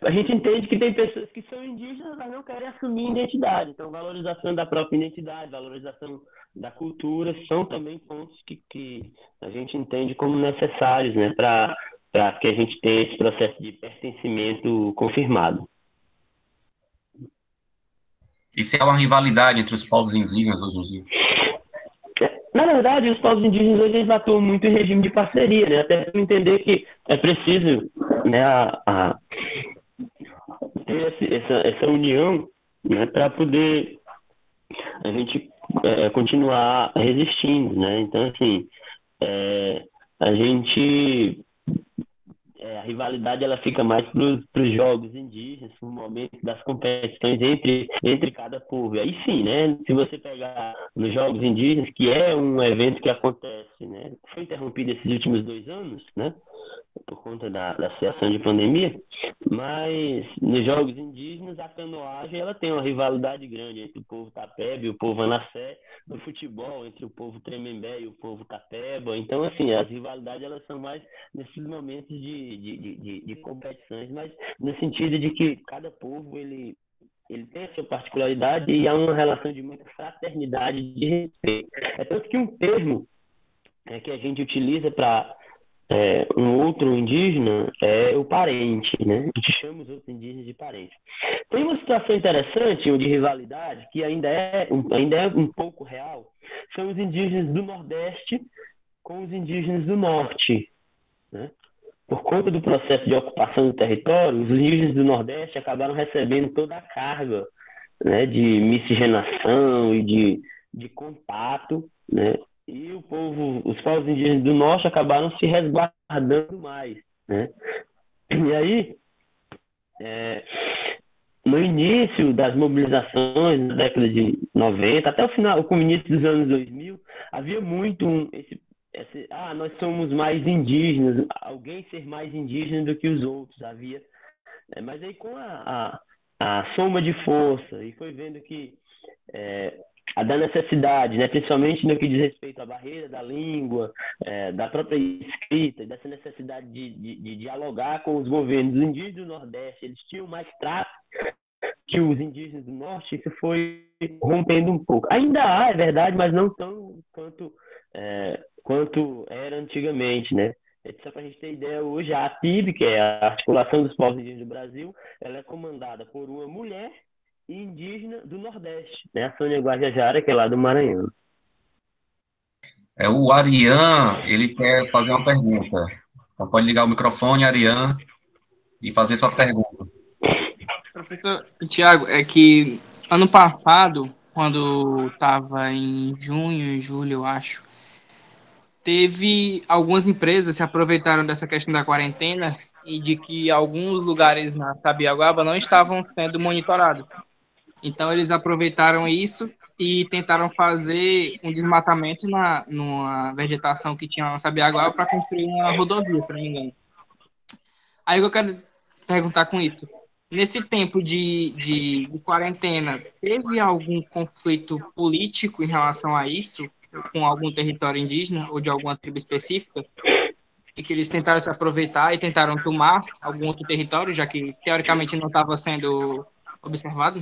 a gente entende que tem pessoas que são indígenas, mas não querem assumir identidade. Então, valorização da própria identidade, valorização da cultura, são também pontos que a gente entende como necessários, né, para que a gente tenha esse processo de pertencimento confirmado. E se há uma rivalidade entre os povos indígenas hoje em dia? Na verdade, os povos indígenas hoje eles atuam muito em regime de parceria, né? Até para entender que é preciso, né, ter essa união, né, para poder a gente continuar resistindo, né? Então, assim, a gente a rivalidade ela fica mais para os jogos indígenas, no momento das competições entre cada povo. Aí sim, né? Se você pegar nos jogos indígenas, que é um evento que acontece, né? Foi interrompido esses últimos 2 anos, né? Por conta da situação de pandemia, mas nos jogos indígenas a canoagem ela tem uma rivalidade grande entre o povo Tapebe e o povo Anassé, no futebol entre o povo Tremembé e o povo Tapeba. Então, assim, as rivalidades elas são mais nesses momentos de competições, mas no sentido de que cada povo ele tem a sua particularidade e há uma relação de muita fraternidade e de respeito. É tanto que um termo que a gente utiliza para um outro indígena é o parente, né? A gente chama os outros indígenas de parente. Tem uma situação interessante de rivalidade que ainda é um pouco real, são os indígenas do Nordeste com os indígenas do Norte, né? Por conta do processo de ocupação do território, os indígenas do Nordeste acabaram recebendo toda a carga, né, de miscigenação e de contato, né? E os povos indígenas do Norte acabaram se resguardando mais, né? E aí, no início das mobilizações, na década de 90, até o início dos anos 2000, havia muito nós somos mais indígenas, alguém ser mais indígena do que os outros, havia. Mas aí com a soma de força, e foi vendo que a da necessidade, né, principalmente no que diz respeito à barreira da língua, da própria escrita, dessa necessidade de dialogar com os governos. Os indígenas do Nordeste, eles tinham mais trato que os indígenas do Norte, isso foi rompendo um pouco. Ainda há, é verdade, mas não tão quanto era antigamente, né? Só para a gente ter ideia, hoje a APIB, que é a Articulação dos Povos Indígenas do Brasil, ela é comandada por uma mulher indígena do Nordeste, né? A Sônia Guajajara, que é lá do Maranhão. O Arian, ele quer fazer uma pergunta. Então pode ligar o microfone, Arian, e fazer sua pergunta. Professor Tiago, é que ano passado, quando estava em junho, julho, eu acho, teve algumas empresas se aproveitaram dessa questão da quarentena e de que alguns lugares na Sabiaguaba não estavam sendo monitorados. Então, eles aproveitaram isso e tentaram fazer um desmatamento numa vegetação que tinha na Sabiaguaba para construir uma rodovia, se não me engano. Aí eu quero perguntar com isso. Nesse tempo de quarentena, teve algum conflito político em relação a isso? Com algum território indígena ou de alguma tribo específica? e que eles tentaram se aproveitar e tentaram tomar algum outro território, já que teoricamente não estava sendo observado?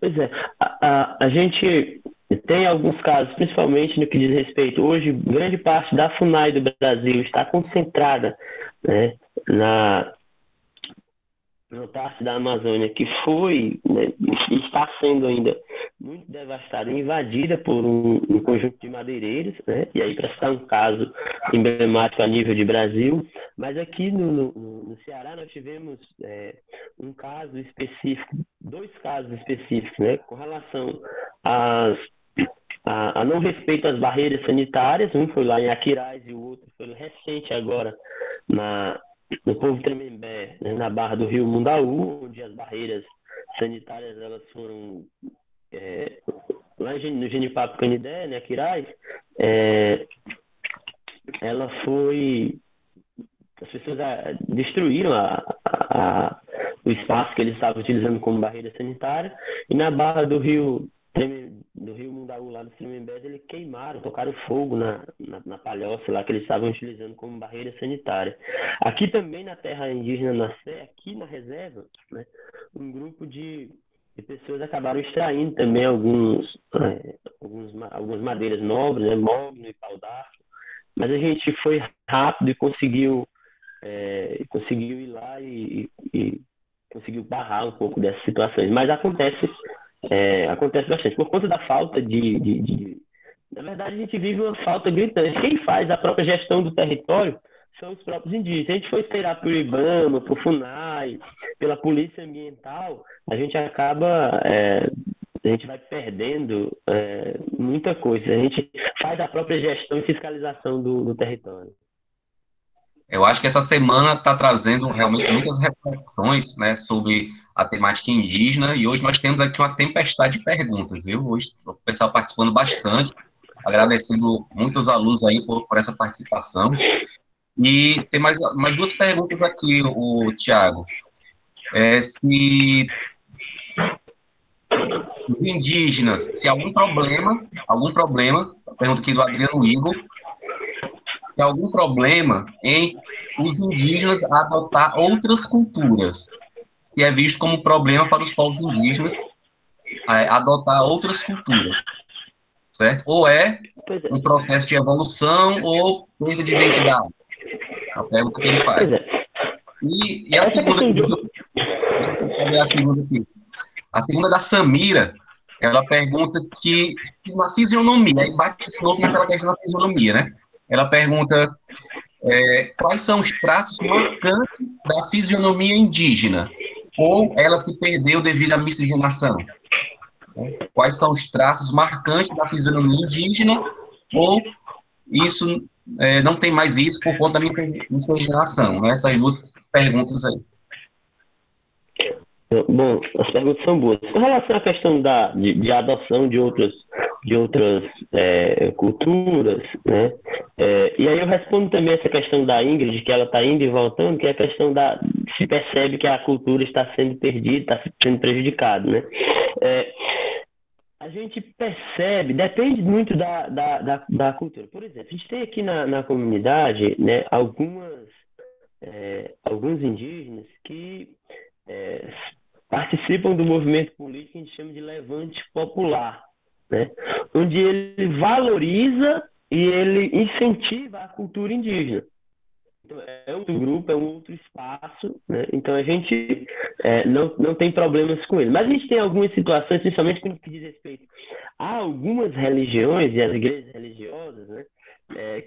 Pois é, a gente tem alguns casos, principalmente no que diz respeito, hoje, grande parte da FUNAI do Brasil está concentrada, né, na parte da Amazônia que foi, né, e está sendo ainda muito devastada e invadida por um conjunto de madeireiros, né? E aí, para citar um caso emblemático a nível de Brasil, mas aqui no Ceará nós tivemos um caso específico, dois casos específicos, né, com relação a não respeito às barreiras sanitárias. Um foi lá em Aquiraz e o outro foi recente agora na no povo Tremembé, né, na barra do rio Mundaú, onde as barreiras sanitárias elas foram lá no Genipapo Canidé, né, Aquiraz, ela foi, as pessoas destruíram o espaço que eles estavam utilizando como barreira sanitária, e na barra do rio Mundaú, lá dos Tremembés, eles queimaram, tocaram fogo na palhoça lá que eles estavam utilizando como barreira sanitária. Aqui também na terra indígena Nassé, aqui na reserva, né, um grupo de pessoas acabaram extraindo também algumas madeiras nobres, né, mogno e pau-d'arco, mas a gente foi rápido e conseguiu ir lá e conseguiu barrar um pouco dessas situações. Mas acontece bastante. Por conta da falta Na verdade, a gente vive uma falta gritante. Quem faz a própria gestão do território são os próprios indígenas. Se a gente for esperar por IBAMA, por FUNAI, pela Polícia Ambiental, a gente a gente vai perdendo muita coisa. A gente faz a própria gestão e fiscalização do território. Eu acho que essa semana está trazendo realmente muitas reflexões, né, sobre a temática indígena, e hoje nós temos aqui uma tempestade de perguntas, viu? Hoje o pessoal participando bastante, agradecendo muitos alunos aí por essa participação. E tem mais duas perguntas aqui, o Tiago. Se os indígenas, se algum problema, pergunta aqui do Adriano Igor, se algum problema em os indígenas adotar outras culturas, que é visto como problema para os povos indígenas adotar outras culturas, certo? Ou é um processo de evolução ou perda de identidade? A pergunta que ele faz. E a segunda, deixa eu fazer a segunda aqui. A segunda é da Samira, ela pergunta que na fisionomia, aí bate de novo naquela questão da fisionomia, né? Ela pergunta quais são os traços marcantes da fisionomia indígena? Ou ela se perdeu devido à miscigenação? Quais são os traços marcantes da fisionomia indígena? Ou isso não tem mais isso por conta da miscigenação? Né? Essas duas perguntas aí. Bom, as perguntas são boas. Com relação à questão de adoção de outras culturas, né? E aí eu respondo também essa questão da Ingrid, que ela está indo e voltando, que é a questão se percebe que a cultura está sendo perdida, está sendo prejudicada, né? A gente percebe, depende muito da cultura. Por exemplo, a gente tem aqui na comunidade, né, alguns indígenas que participam do movimento político que a gente chama de levante popular, né? Onde ele valoriza e ele incentiva a cultura indígena. Então, é outro grupo, é um outro espaço, né? Então a gente não tem problemas com ele. Mas a gente tem algumas situações, principalmente no que diz respeito a algumas religiões e as igrejas religiosas, né?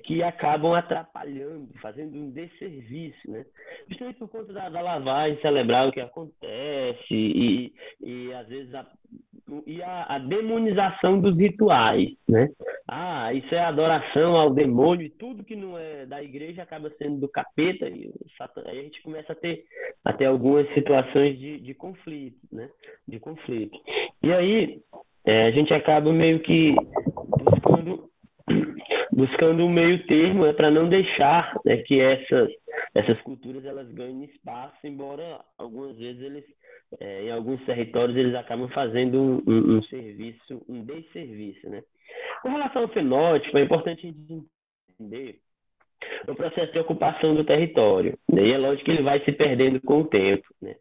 Que acabam atrapalhando, fazendo um desserviço, né? Justamente por conta da lavagem cerebral que acontece e às vezes a demonização dos rituais, né? Isso é adoração ao demônio, e tudo que não é da igreja acaba sendo do capeta, e aí a gente começa a ter algumas situações de conflito, né? De conflito. E aí a gente acaba meio que buscando um meio termo para não deixar, né, que essas culturas elas ganhem espaço, embora algumas vezes em alguns territórios eles acabam fazendo um serviço, um desserviço, né? Com relação ao fenótipo, é importante a gente entender o processo de ocupação do território, né? E é lógico que ele vai se perdendo com o tempo, né?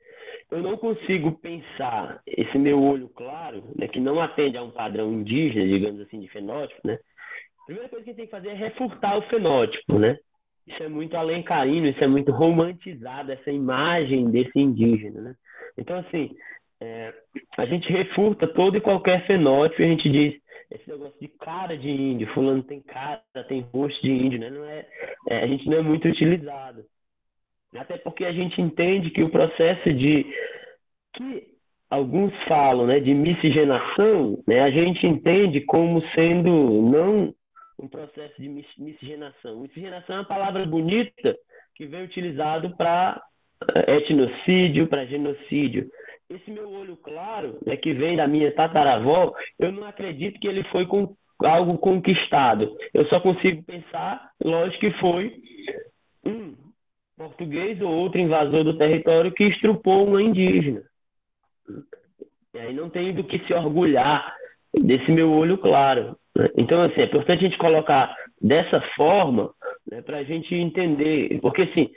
Eu não consigo pensar esse meu olho claro, né, que não atende a um padrão indígena, digamos assim, de fenótipo, né? A primeira coisa que a gente tem que fazer é refutar o fenótipo, né? Isso é muito alencarino, isso é muito romantizado, essa imagem desse indígena, né? Então, assim, é, a gente refuta todo e qualquer fenótipo e a gente diz esse negócio de cara de índio, fulano tem cara, tem rosto de índio, né? Não a gente não é muito utilizado. Até porque a gente entende que o processo de que alguns falam, né, de miscigenação, né, a gente entende como sendo não um processo de miscigenação. Miscigenação é uma palavra bonita que vem utilizado para etnocídio, para genocídio. Esse meu olho claro, né, que vem da minha tataravó, eu não acredito que ele foi com algo conquistado. Eu só consigo pensar, lógico que foi um português ou outro invasor do território que estrupou uma indígena. E aí não tenho do que se orgulhar desse meu olho claro, né? Então, assim, é importante a gente colocar dessa forma, né, para a gente entender. Porque, assim,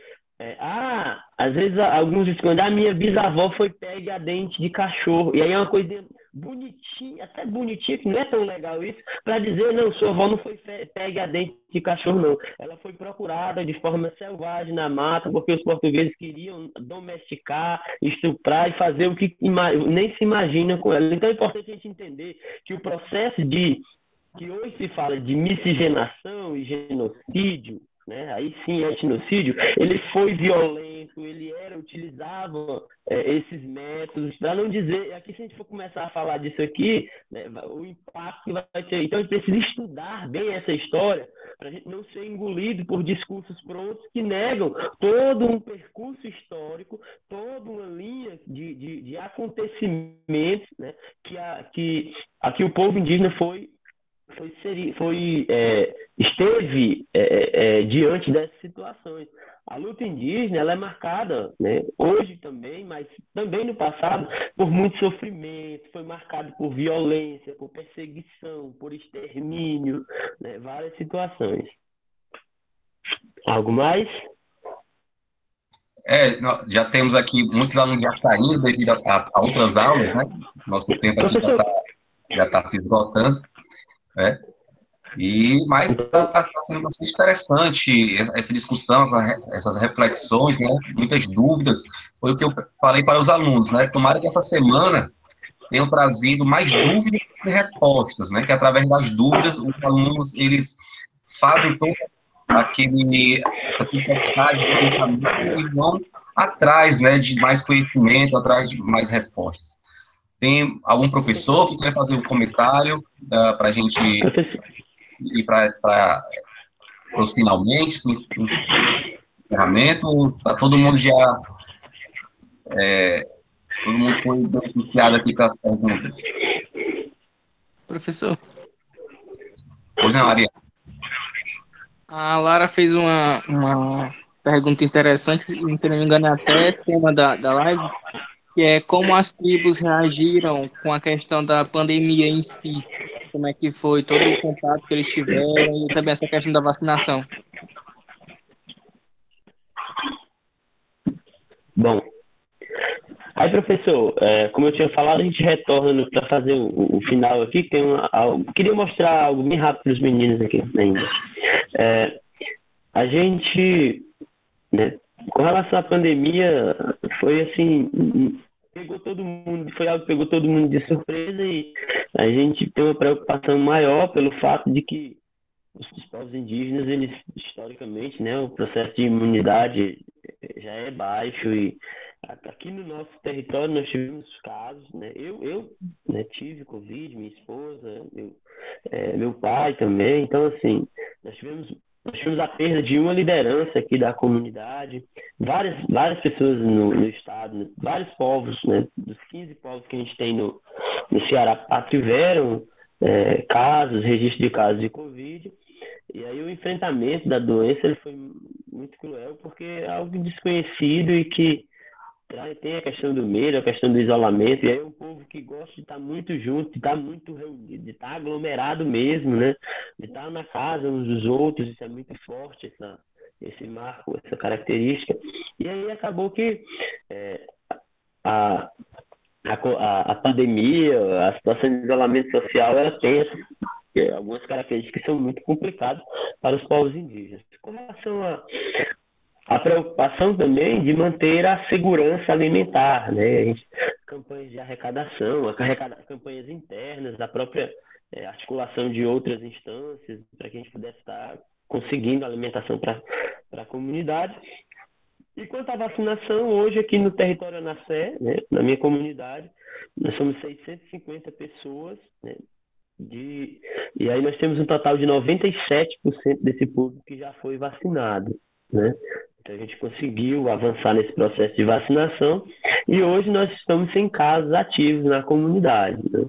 às vezes alguns escondem, a minha bisavó foi pegue a dente de cachorro. E aí é uma coisa bonitinha, até bonitinha, que não é tão legal isso, para dizer, não, sua avó não foi pegue a dente de cachorro, não. Ela foi procurada de forma selvagem na mata, porque os portugueses queriam domesticar, estuprar e fazer o que nem se imagina com ela. Então é importante a gente entender que o processo que hoje se fala de miscigenação e genocídio, né? Aí sim é etnocídio, ele foi violento, ele utilizava esses métodos, para não dizer, aqui se a gente for começar a falar disso aqui, né, o impacto que vai ter. Então a gente precisa estudar bem essa história, para a gente não ser engolido por discursos prontos que negam todo um percurso histórico, toda uma linha de acontecimentos, né, que o povo indígena esteve diante dessas situações. A luta indígena ela é marcada, né, hoje também, mas também no passado, por muito sofrimento, foi marcado por violência, por perseguição, por extermínio, né, várias situações. Algo mais? Já temos aqui muitos alunos já saindo devido a outras aulas, né? Nosso tempo aqui Professor, já tá se esgotando, né? Mas está sendo bastante interessante essa discussão, essas reflexões, né? Muitas dúvidas. Foi o que eu falei para os alunos, né? Tomara que essa semana tenham trazido mais dúvidas e respostas, né? Que através das dúvidas os alunos eles fazem toda essa complexidade de pensamento e vão atrás, né? De mais conhecimento, atrás de mais respostas. Tem algum professor que quer fazer um comentário para a gente ir para os finalmente, para o encerramento? Tá todo mundo já... todo mundo foi beneficiado aqui com as perguntas. Professor, Pois não, Maria. a Lara fez uma pergunta interessante, se não me engano, é até tema da live, que é como as tribos reagiram com a questão da pandemia em si. Como é que foi todo o contato que eles tiveram e também essa questão da vacinação. Bom, aí, professor, como eu tinha falado, a gente retorna para fazer o final aqui. Que tem queria mostrar algo bem rápido para os meninos aqui ainda. A gente, né, com relação à pandemia, foi assim, pegou todo mundo, foi algo que pegou todo mundo de surpresa e a gente tem uma preocupação maior pelo fato de que os povos indígenas, eles historicamente, né, o processo de imunidade já é baixo e aqui no nosso território nós tivemos casos, né, eu né, tive Covid, minha esposa, meu pai também, então assim, nós tivemos a perda de uma liderança aqui da comunidade, várias pessoas no estado, né, vários povos, né, dos 15 povos que a gente tem no Ceará tiveram casos, registro de casos de Covid. E aí o enfrentamento da doença ele foi muito cruel, porque é algo desconhecido e que tem a questão do medo, a questão do isolamento, e aí é um povo que gosta de estar muito junto, de estar muito reunido, de estar aglomerado mesmo, né? De estar na casa uns dos outros, isso é muito forte, esse marco, essa característica. E aí acabou que a, a pandemia, a situação de isolamento social, ela tem algumas características que são muito complicadas para os povos indígenas. Com relação a preocupação também de manter a segurança alimentar, né? Campanhas de arrecadação, campanhas internas, a própria articulação de outras instâncias, para que a gente pudesse estar conseguindo alimentação para a comunidade. E quanto à vacinação, hoje aqui no território Anassé, né, na minha comunidade, nós somos 650 pessoas, né, e aí nós temos um total de 97% desse público que já foi vacinado, né? Então a gente conseguiu avançar nesse processo de vacinação e hoje nós estamos sem casos ativos na comunidade, né?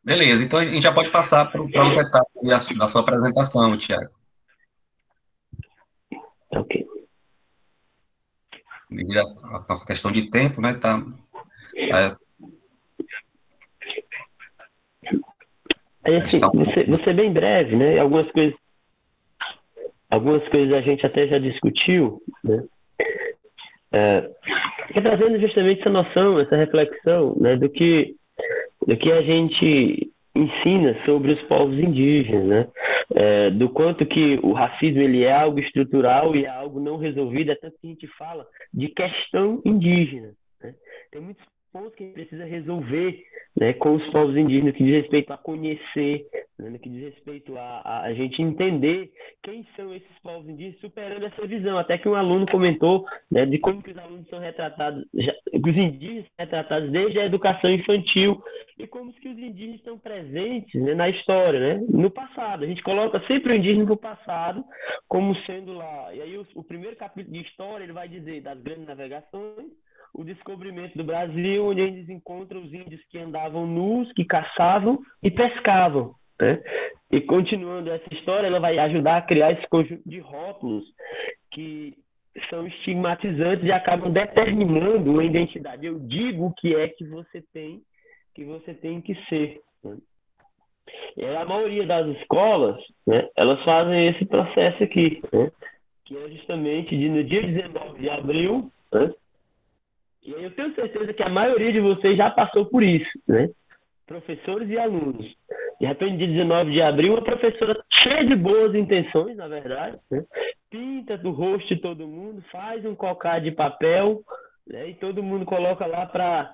Beleza, então a gente já pode passar para outra etapa da sua apresentação, Tiago. Ok. Devido à nossa questão de tempo, né? Assim, você bem breve, né? Algumas coisas a gente até já discutiu, né? Trazendo justamente essa noção, essa reflexão, né, do que a gente ensina sobre os povos indígenas, né? Do quanto que o racismo ele é algo estrutural e é algo não resolvido, é tanto que a gente fala de questão indígena, né? Tem muitos pontos que a gente precisa resolver, né, com os povos indígenas, que diz respeito a conhecer, né, que diz respeito a gente entender quem são esses povos indígenas, superando essa visão. Até que um aluno comentou, né, de como que os alunos são retratados, os indígenas são retratados desde a educação infantil, e como que os indígenas estão presentes, né, na história, né, no passado. A gente coloca sempre o indígena no passado como sendo lá. E aí o primeiro capítulo de história ele vai dizer das grandes navegações, o descobrimento do Brasil, onde eles encontram os índios que andavam nus, que caçavam e pescavam, né? E continuando essa história, ela vai ajudar a criar esse conjunto de rótulos que são estigmatizantes e acabam determinando uma identidade. Eu digo o que é que você tem que ser, né? E a maioria das escolas, né, elas fazem esse processo aqui, né, que é justamente no dia 19 de abril, né? E eu tenho certeza que a maioria de vocês já passou por isso, né? Professores e alunos. De repente, dia 19 de abril, uma professora cheia de boas intenções, na verdade, né, pinta do rosto de todo mundo, faz um cocá de papel, né, e todo mundo coloca lá para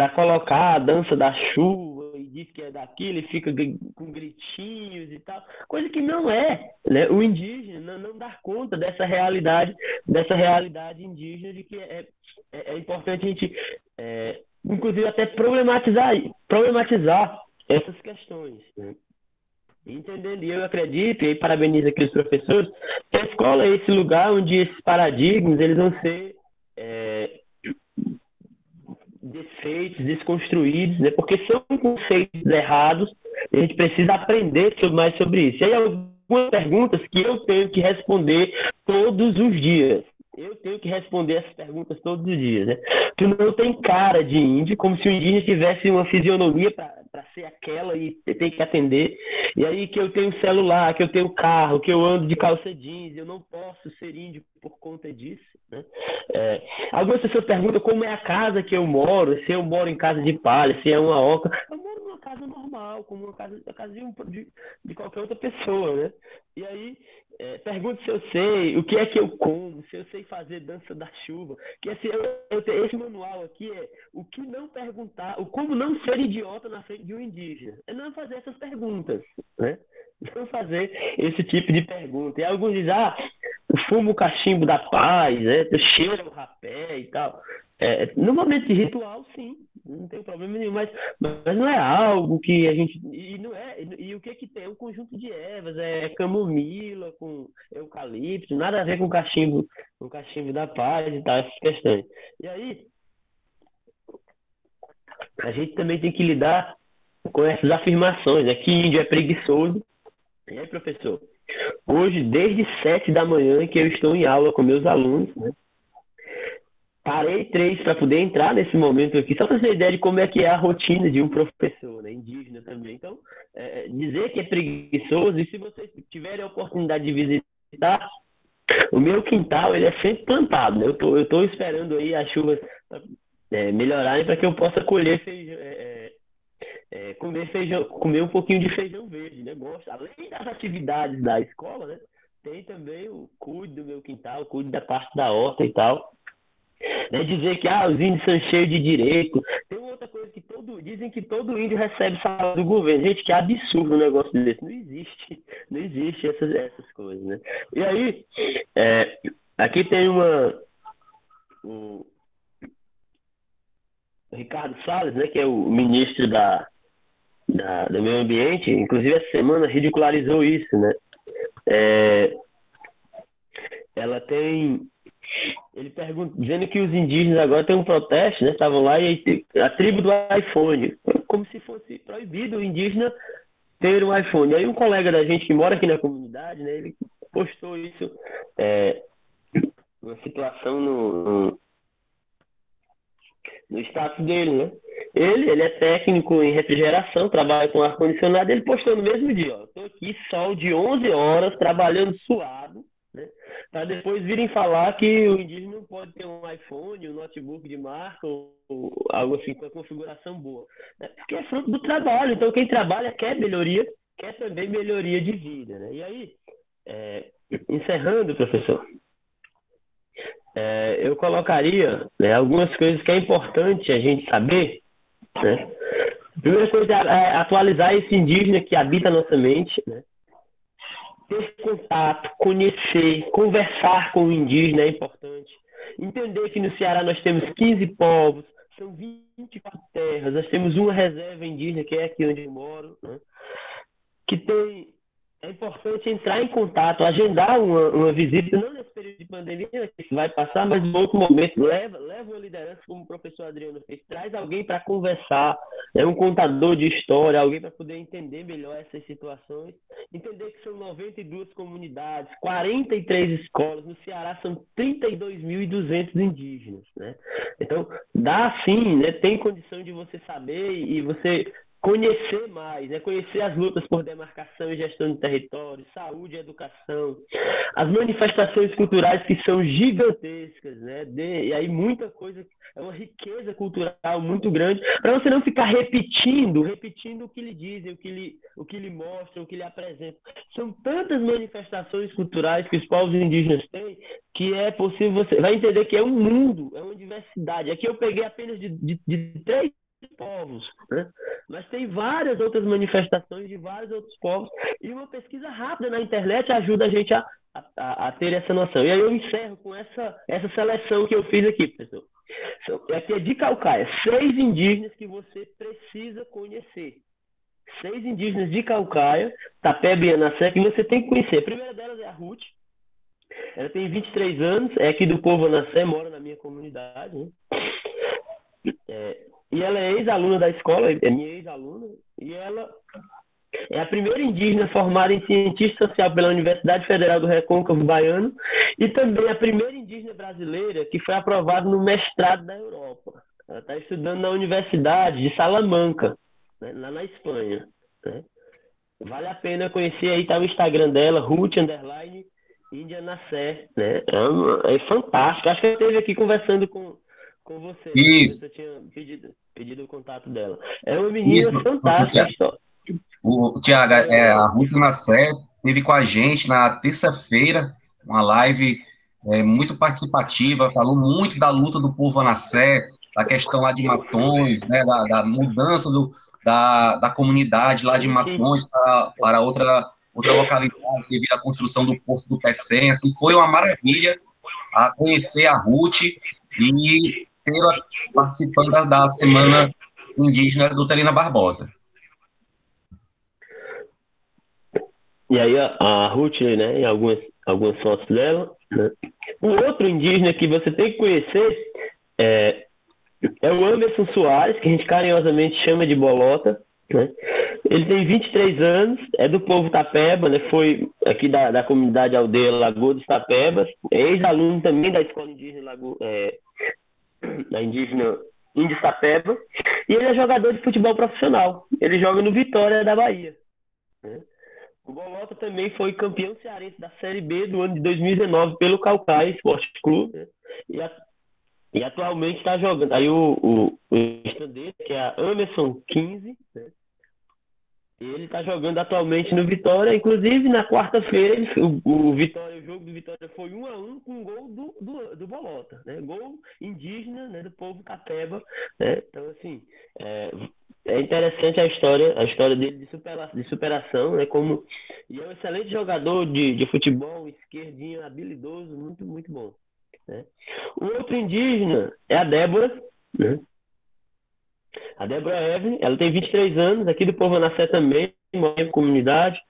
colocar a dança da chuva e diz que é daquilo e fica com gritinhos e tal, coisa que não é, né? O indígena não dá conta dessa realidade indígena, de que é importante a gente, inclusive, até problematizar essas questões, né? Entendendo, e eu acredito, e parabenizo aqui os professores, que a escola é esse lugar onde esses paradigmas eles vão ser desfeitos, desconstruídos, né? Porque são conceitos errados, e a gente precisa aprender mais sobre isso. E aí algumas perguntas que eu tenho que responder todos os dias. Eu tenho que responder essas perguntas todos os dias, né? Tu não tem cara de índio, como se o indígena tivesse uma fisionomia para ser aquela e tem que atender. E aí que eu tenho celular, que eu tenho carro, que eu ando de calça jeans, eu não posso ser índio por conta disso, né? Algumas pessoas perguntam como é a casa que eu moro, se eu moro em casa de palha, se é uma oca. Eu moro numa casa normal, como a casa de qualquer outra pessoa, né? E aí pergunto se eu sei, o que é que eu como, se eu sei fazer dança da chuva. Que esse manual aqui é o que não perguntar, o como não ser idiota na frente de um indígena. É não fazer essas perguntas, né? Não fazer esse tipo de pergunta. E alguns dizem, fumo o cachimbo da paz, né? Cheira o rapé e tal. No momento de ritual, sim, não tem problema nenhum, mas não é algo que a gente. E o que tem? É um conjunto de ervas, camomila com eucalipto, nada a ver com o cachimbo da paz e tal, essas questões. E aí, a gente também tem que lidar com essas afirmações, né? Que índio é preguiçoso. E aí, professor? Hoje, desde 7 da manhã que eu estou em aula com meus alunos, né? Parei 3 para poder entrar nesse momento aqui, só para ter ideia de como é que é a rotina de um professor, né, indígena também. Então, dizer que é preguiçoso, e se vocês tiverem a oportunidade de visitar, o meu quintal ele é sempre plantado, né? Eu tô esperando aí as chuvas melhorarem para que eu possa colher feijão, comer feijão, comer um pouquinho de feijão verde, né? Gosto, além das atividades da escola, né? Tem também o cuide do meu quintal, cuide da parte da horta e tal. Né? Dizer que os índios são cheios de direito. Tem outra coisa que dizem que todo índio recebe salário do governo. Gente, que absurdo um negócio desse. Não existe essas coisas, né? E aí, aqui tem o Ricardo Salles, né, que é o ministro do meio ambiente, inclusive essa semana ridicularizou isso, né? Ele pergunta, dizendo que os indígenas agora têm um protesto, né? Estavam lá e a tribo do iPhone, como se fosse proibido o indígena ter um iPhone. Aí um colega da gente que mora aqui na comunidade, né? Ele postou isso, uma situação no status dele, né? Ele é técnico em refrigeração, trabalha com ar-condicionado, ele postou no mesmo dia, tô aqui sol de 11 horas, trabalhando suado, né? Para depois virem falar que o indígena não pode ter um iPhone, um notebook de marca ou algo assim com a configuração boa, né? Porque é fruto do trabalho, então quem trabalha quer melhoria, quer também melhoria de vida, né? E aí, encerrando, professor, eu colocaria, né, algumas coisas que é importante a gente saber, né? A primeira coisa é atualizar esse indígena que habita a nossa mente, né? Ter contato, conhecer, conversar com o indígena é importante. Entender que no Ceará nós temos 15 povos, são 24 terras, nós temos uma reserva indígena, que é aqui onde eu moro, né? É importante entrar em contato, agendar uma visita, não nesse período de pandemia, que vai passar, mas em outro momento. Leva uma liderança, como o professor Adriano fez. Traz alguém para conversar, um contador de história, alguém para poder entender melhor essas situações. Entender que são 92 comunidades, 43 escolas. No Ceará são 32.200 indígenas, né? Então, dá sim, né? Tem condição de você saber e você conhecer mais, né? Conhecer as lutas por demarcação e gestão de território, saúde e educação, as manifestações culturais que são gigantescas, né? E aí muita coisa, é uma riqueza cultural muito grande, para você não ficar repetindo o que lhe dizem, o que lhe mostram, o que lhe apresentam. São tantas manifestações culturais que os povos indígenas têm, que é possível, você vai entender que é um mundo, é uma diversidade. Aqui eu peguei apenas de 3 povos, né? Mas tem várias outras manifestações de vários outros povos, e uma pesquisa rápida na internet ajuda a gente a ter essa noção. E aí eu encerro com essa seleção que eu fiz aqui, pessoal. Aqui é de Caucaia, 6 indígenas que você precisa conhecer. 6 indígenas de Caucaia, Tapeba e Anassé, que você tem que conhecer. A primeira delas é a Ruth. Ela tem 23 anos, é aqui do povo Anassé, mora na minha comunidade, né? E ela é ex-aluna da escola, é minha ex-aluna, e ela é a primeira indígena formada em cientista social pela Universidade Federal do Recôncavo Baiano e também a primeira indígena brasileira que foi aprovada no mestrado da Europa. Ela está estudando na Universidade de Salamanca, né, lá na Espanha, né? Vale a pena conhecer, aí tá o Instagram dela, Ruth_Índia_Nassé, né? É fantástico. Acho que eu esteve aqui conversando com você. Isso. Eu tinha pedido o contato dela. É uma menina Isso, fantástica. o Tiago, a Ruth Nassé esteve com a gente na terça-feira, uma live muito participativa, falou muito da luta do povo Anassé, da questão lá de Matões, né, da mudança da comunidade lá de Matões para outra localidade devido à construção do Porto do Pecém. Assim, foi uma maravilha a conhecer a Ruth e tê-la participando da Semana Indígena do Terina Barbosa. E aí a Ruth, né, em algumas fotos dela, né? Um outro indígena que você tem que conhecer é o Anderson Soares, que a gente carinhosamente chama de Bolota, né? Ele tem 23 anos, é do povo Tapeba, né? Foi aqui da comunidade aldeia Lagoa dos Tapebas, é ex-aluno também da Escola Indígena da Indígena Índios Tapeba, e ele é jogador de futebol profissional. Ele joga no Vitória da Bahia, né? O Bolota também foi campeão cearense da Série B do ano de 2019 pelo Caucaia Esporte Clube, né? E, e atualmente está jogando. Aí o estrandeiro, que é a Amerson 15, né? Ele está jogando atualmente no Vitória. Inclusive, na quarta-feira, o jogo do Vitória foi 1-1 com um gol do Bolota, né? Gol indígena, né, do povo Capeba, né? Então, assim, é interessante a história dele de superação, né? E é um excelente jogador de futebol, esquerdinho, habilidoso, muito, muito bom, né? O outro indígena é a Débora, né? A Débora Evelyn, ela tem 23 anos, aqui do Povo Nascer também, mora em comunidade,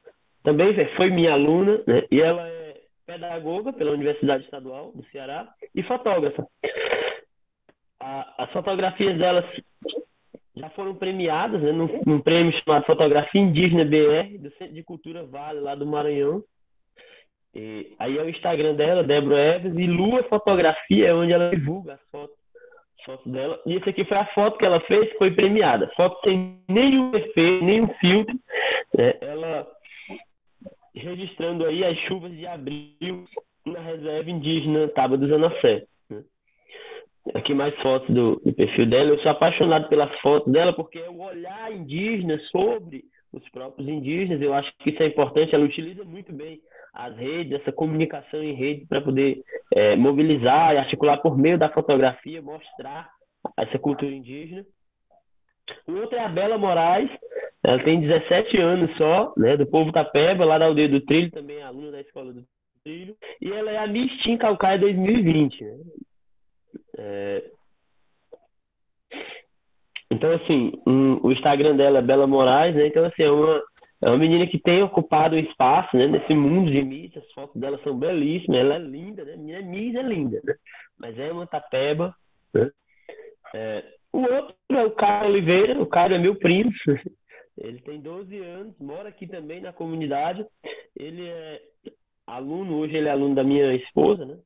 também foi minha aluna, né? E ela é pedagoga pela Universidade Estadual do Ceará e fotógrafa. As fotografias delas já foram premiadas, né, num prêmio chamado Fotografia Indígena BR, do Centro de Cultura Vale, lá do Maranhão. E aí é o Instagram dela, Débora Eves, e Lua Fotografia é onde ela divulga as fotos dela. E essa aqui foi a foto que ela fez, que foi premiada. Foto sem nenhum efeito, nenhum filtro. Né? Ela registrando aí as chuvas de abril na reserva indígena Tábua do Zanafé. Né? Aqui mais fotos do perfil dela. Eu sou apaixonado pelas fotos dela porque é o olhar indígena sobre os próprios indígenas. Eu acho que isso é importante. Ela utiliza muito bem as redes, essa comunicação em rede para poder mobilizar e articular por meio da fotografia, mostrar essa cultura indígena. O outro é a Bela Moraes, ela tem 17 anos só, né, do povo Tapeba, lá da aldeia do Trilho, também é aluna da escola do Trilho, e ela é a Miss Team Caucaia 2020. Né? Então, assim, o Instagram dela é Bela Moraes, né? Então, assim, é uma menina que tem ocupado o espaço, né, nesse mundo de mídia. As fotos dela são belíssimas, ela é linda, né? A menina Miss é linda, né? Mas é uma tapeba, né? O outro é o Caio Oliveira. O Caio é meu primo. Ele tem 12 anos, mora aqui também na comunidade. Ele é aluno, hoje ele é aluno da minha esposa, né?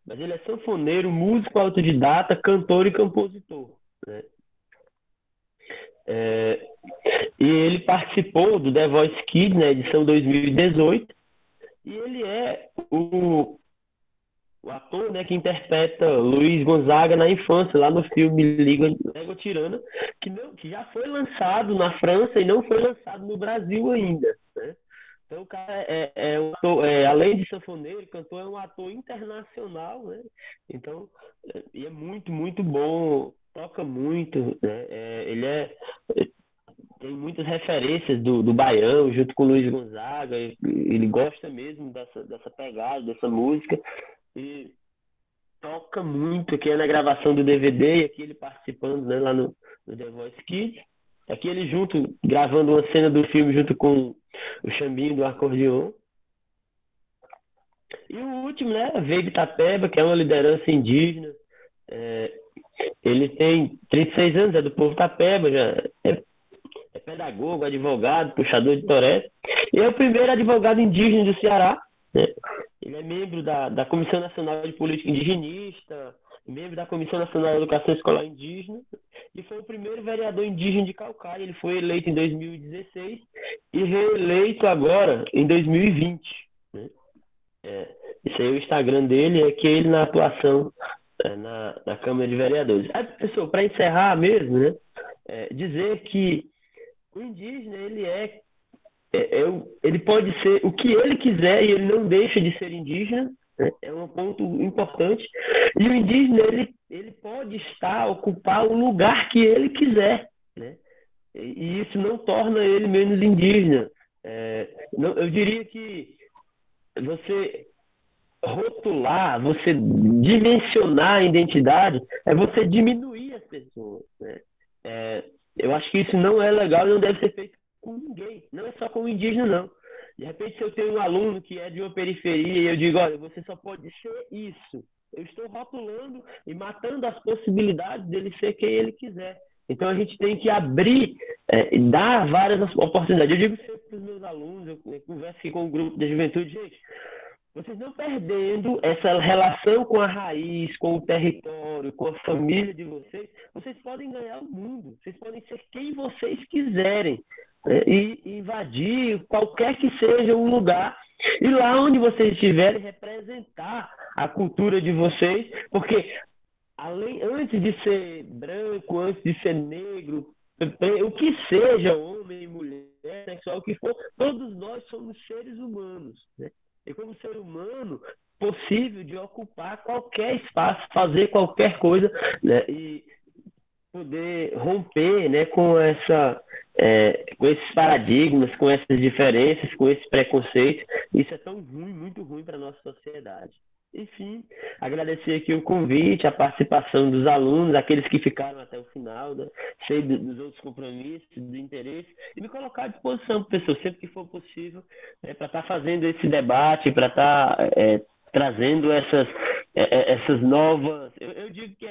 Mas ele é sanfoneiro, músico autodidata, cantor e compositor, né? E ele participou do The Voice Kids, na edição 2018, e ele é o ator, né, que interpreta Luiz Gonzaga na infância, lá no filme Légua Tirana, que já foi lançado na França e não foi lançado no Brasil ainda, né? Então o cara é um ator, além de sanfoneiro, cantor, é um ator internacional, né? Então, e é muito, muito bom, toca muito, né? Tem muitas referências do Baião, junto com o Luiz Gonzaga. Ele gosta mesmo dessa pegada, dessa música, e toca muito. Aqui é na gravação do DVD, e aqui ele participando, né, lá no The Voice Kids. Aqui ele gravando uma cena do filme junto com o Xambinho do acordeon. E o último, né, Veiga Itapeba, que é uma liderança indígena. Ele tem 36 anos, é do povo Tapeba, já é pedagogo, advogado, puxador de toré. E é o primeiro advogado indígena do Ceará, né? Ele é membro da Comissão Nacional de Política Indigenista, membro da Comissão Nacional de Educação Escolar Indígena, e foi o primeiro vereador indígena de Caucaia. Ele foi eleito em 2016 e reeleito agora em 2020. Né? Esse aí é o Instagram dele, é que ele na atuação na Câmara de Vereadores. Aí, pessoal, para encerrar mesmo, né, dizer que o indígena, ele pode ser o que ele quiser e ele não deixa de ser indígena, né? É um ponto importante. E o indígena, ele pode ocupar o lugar que ele quiser, né? E isso não torna ele menos indígena. Eu diria que você rotular, você dimensionar a identidade, é você diminuir as pessoas, né? Eu acho que isso não é legal e não deve ser feito com ninguém. Não é só com o indígena, não. De repente, se eu tenho um aluno que é de uma periferia e eu digo, olha, você só pode ser isso. Eu estou rotulando e matando as possibilidades dele ser quem ele quiser. Então, a gente tem que abrir e dar várias oportunidades. Eu digo sempre para os meus alunos, eu converso aqui com o grupo da juventude, gente, vocês não perdendo essa relação com a raiz, com o território, com a família de vocês, vocês podem ganhar o mundo. Vocês podem ser quem vocês quiserem. e invadir qualquer que seja o lugar, e lá onde vocês estiverem, representar a cultura de vocês, porque antes de ser branco, antes de ser negro, o que seja, homem, mulher, sexual, o que for, todos nós somos seres humanos, né? E como ser humano, possível de ocupar qualquer espaço, fazer qualquer coisa, né? E poder romper, né, com esses paradigmas, com essas diferenças, com esses preconceitos. Isso é tão ruim, muito ruim para a nossa sociedade. Enfim, agradecer aqui o convite, a participação dos alunos, aqueles que ficaram até o final, né, cheio dos outros compromissos, do interesse, e me colocar à disposição, professor, sempre que for possível, para estar fazendo esse debate, para estar trazendo essas novas. Eu digo que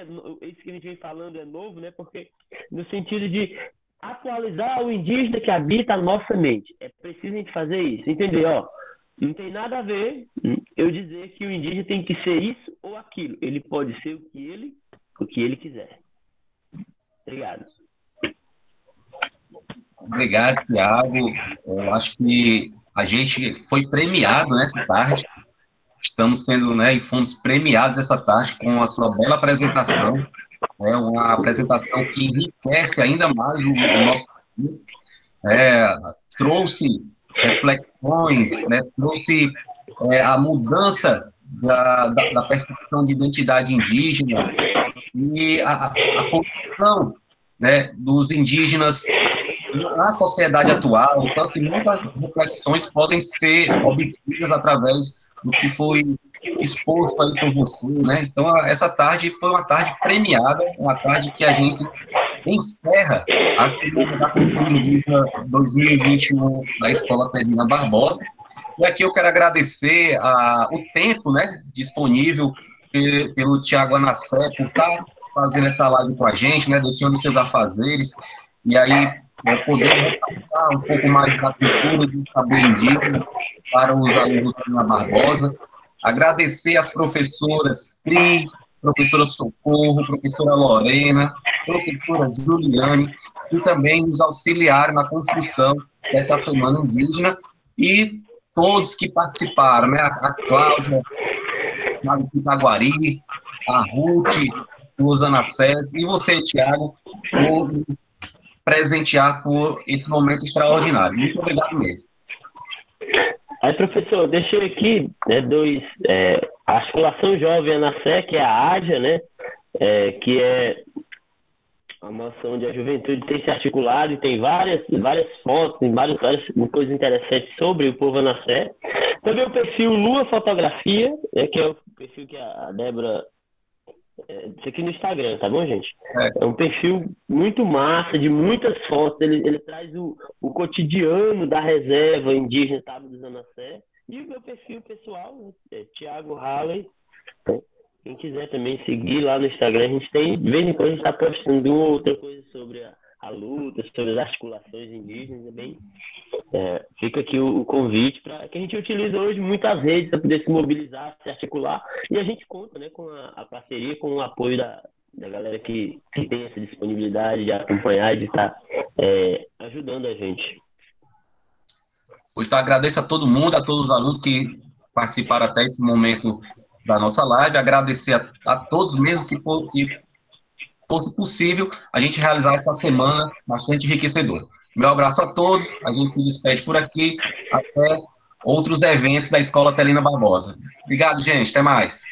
isso que a gente vem falando é novo, né? Porque no sentido de atualizar o indígena que habita a nossa mente. É preciso a gente fazer isso. Entender, ó. Não tem nada a ver eu dizer que o indígena tem que ser isso ou aquilo. Ele pode ser o que ele quiser. Obrigado. Obrigado, Tiago. Eu acho que a gente foi premiado nessa tarde. Estamos sendo, né, e fomos premiados essa tarde com a sua bela apresentação, né, uma apresentação que enriquece ainda mais o nosso trouxe reflexões, né, trouxe a mudança da percepção de identidade indígena e a posição, né, dos indígenas na sociedade atual. Então, assim, muitas reflexões podem ser obtidas através do que foi exposto aí por você, né? Então, essa tarde foi uma tarde premiada, uma tarde que a gente encerra a Semana da Cultura Indígena 2021 da Escola Terina Barbosa. E aqui eu quero agradecer o tempo, né, disponível pelo Tiago Anassé por estar fazendo essa live com a gente, né, deixando seus afazeres, e aí poder ressaltar um pouco mais da cultura do saber indígena para os alunos do Terina Barbosa. Agradecer às professoras Cris, professora Socorro, professora Lorena, professora Juliane, que também nos auxiliaram na construção dessa Semana Indígena, e todos que participaram, né? A Cláudia, a Itaguari, a Ruth, Rosana César, e você, Tiago, por nos presentear por esse momento extraordinário. Muito obrigado mesmo. Aí, professor, deixei aqui, né, a Articulação Jovem Anassé, que é a AJA, né, que é a nossa onde a juventude tem se articulado, e tem várias fotos, tem várias coisas interessantes sobre o povo Anassé. Também o perfil Lua Fotografia, né, que é o perfil que a Débora... isso aqui no Instagram, tá bom, gente? É um perfil muito massa, de muitas fotos. Ele traz o cotidiano da reserva indígena Tábua dos Anassé. E o meu perfil pessoal, né, é Thiago Halley. Né? Quem quiser também seguir lá no Instagram, a gente tem, de vez em quando, a gente está postando uma ou outra coisa sobre a luta, sobre as articulações indígenas. Fica aqui o convite para que a gente utilize hoje muitas redes para poder se mobilizar, se articular, e a gente conta, né, com a parceria, com o apoio da galera que tem essa disponibilidade de acompanhar e de estar ajudando a gente. Hoje eu agradeço a todo mundo, a todos os alunos que participaram até esse momento da nossa live, agradecer a todos mesmo que fosse possível a gente realizar essa semana bastante enriquecedora. Meu abraço a todos, a gente se despede por aqui, até outros eventos da Escola Terina Barbosa. Obrigado, gente, até mais.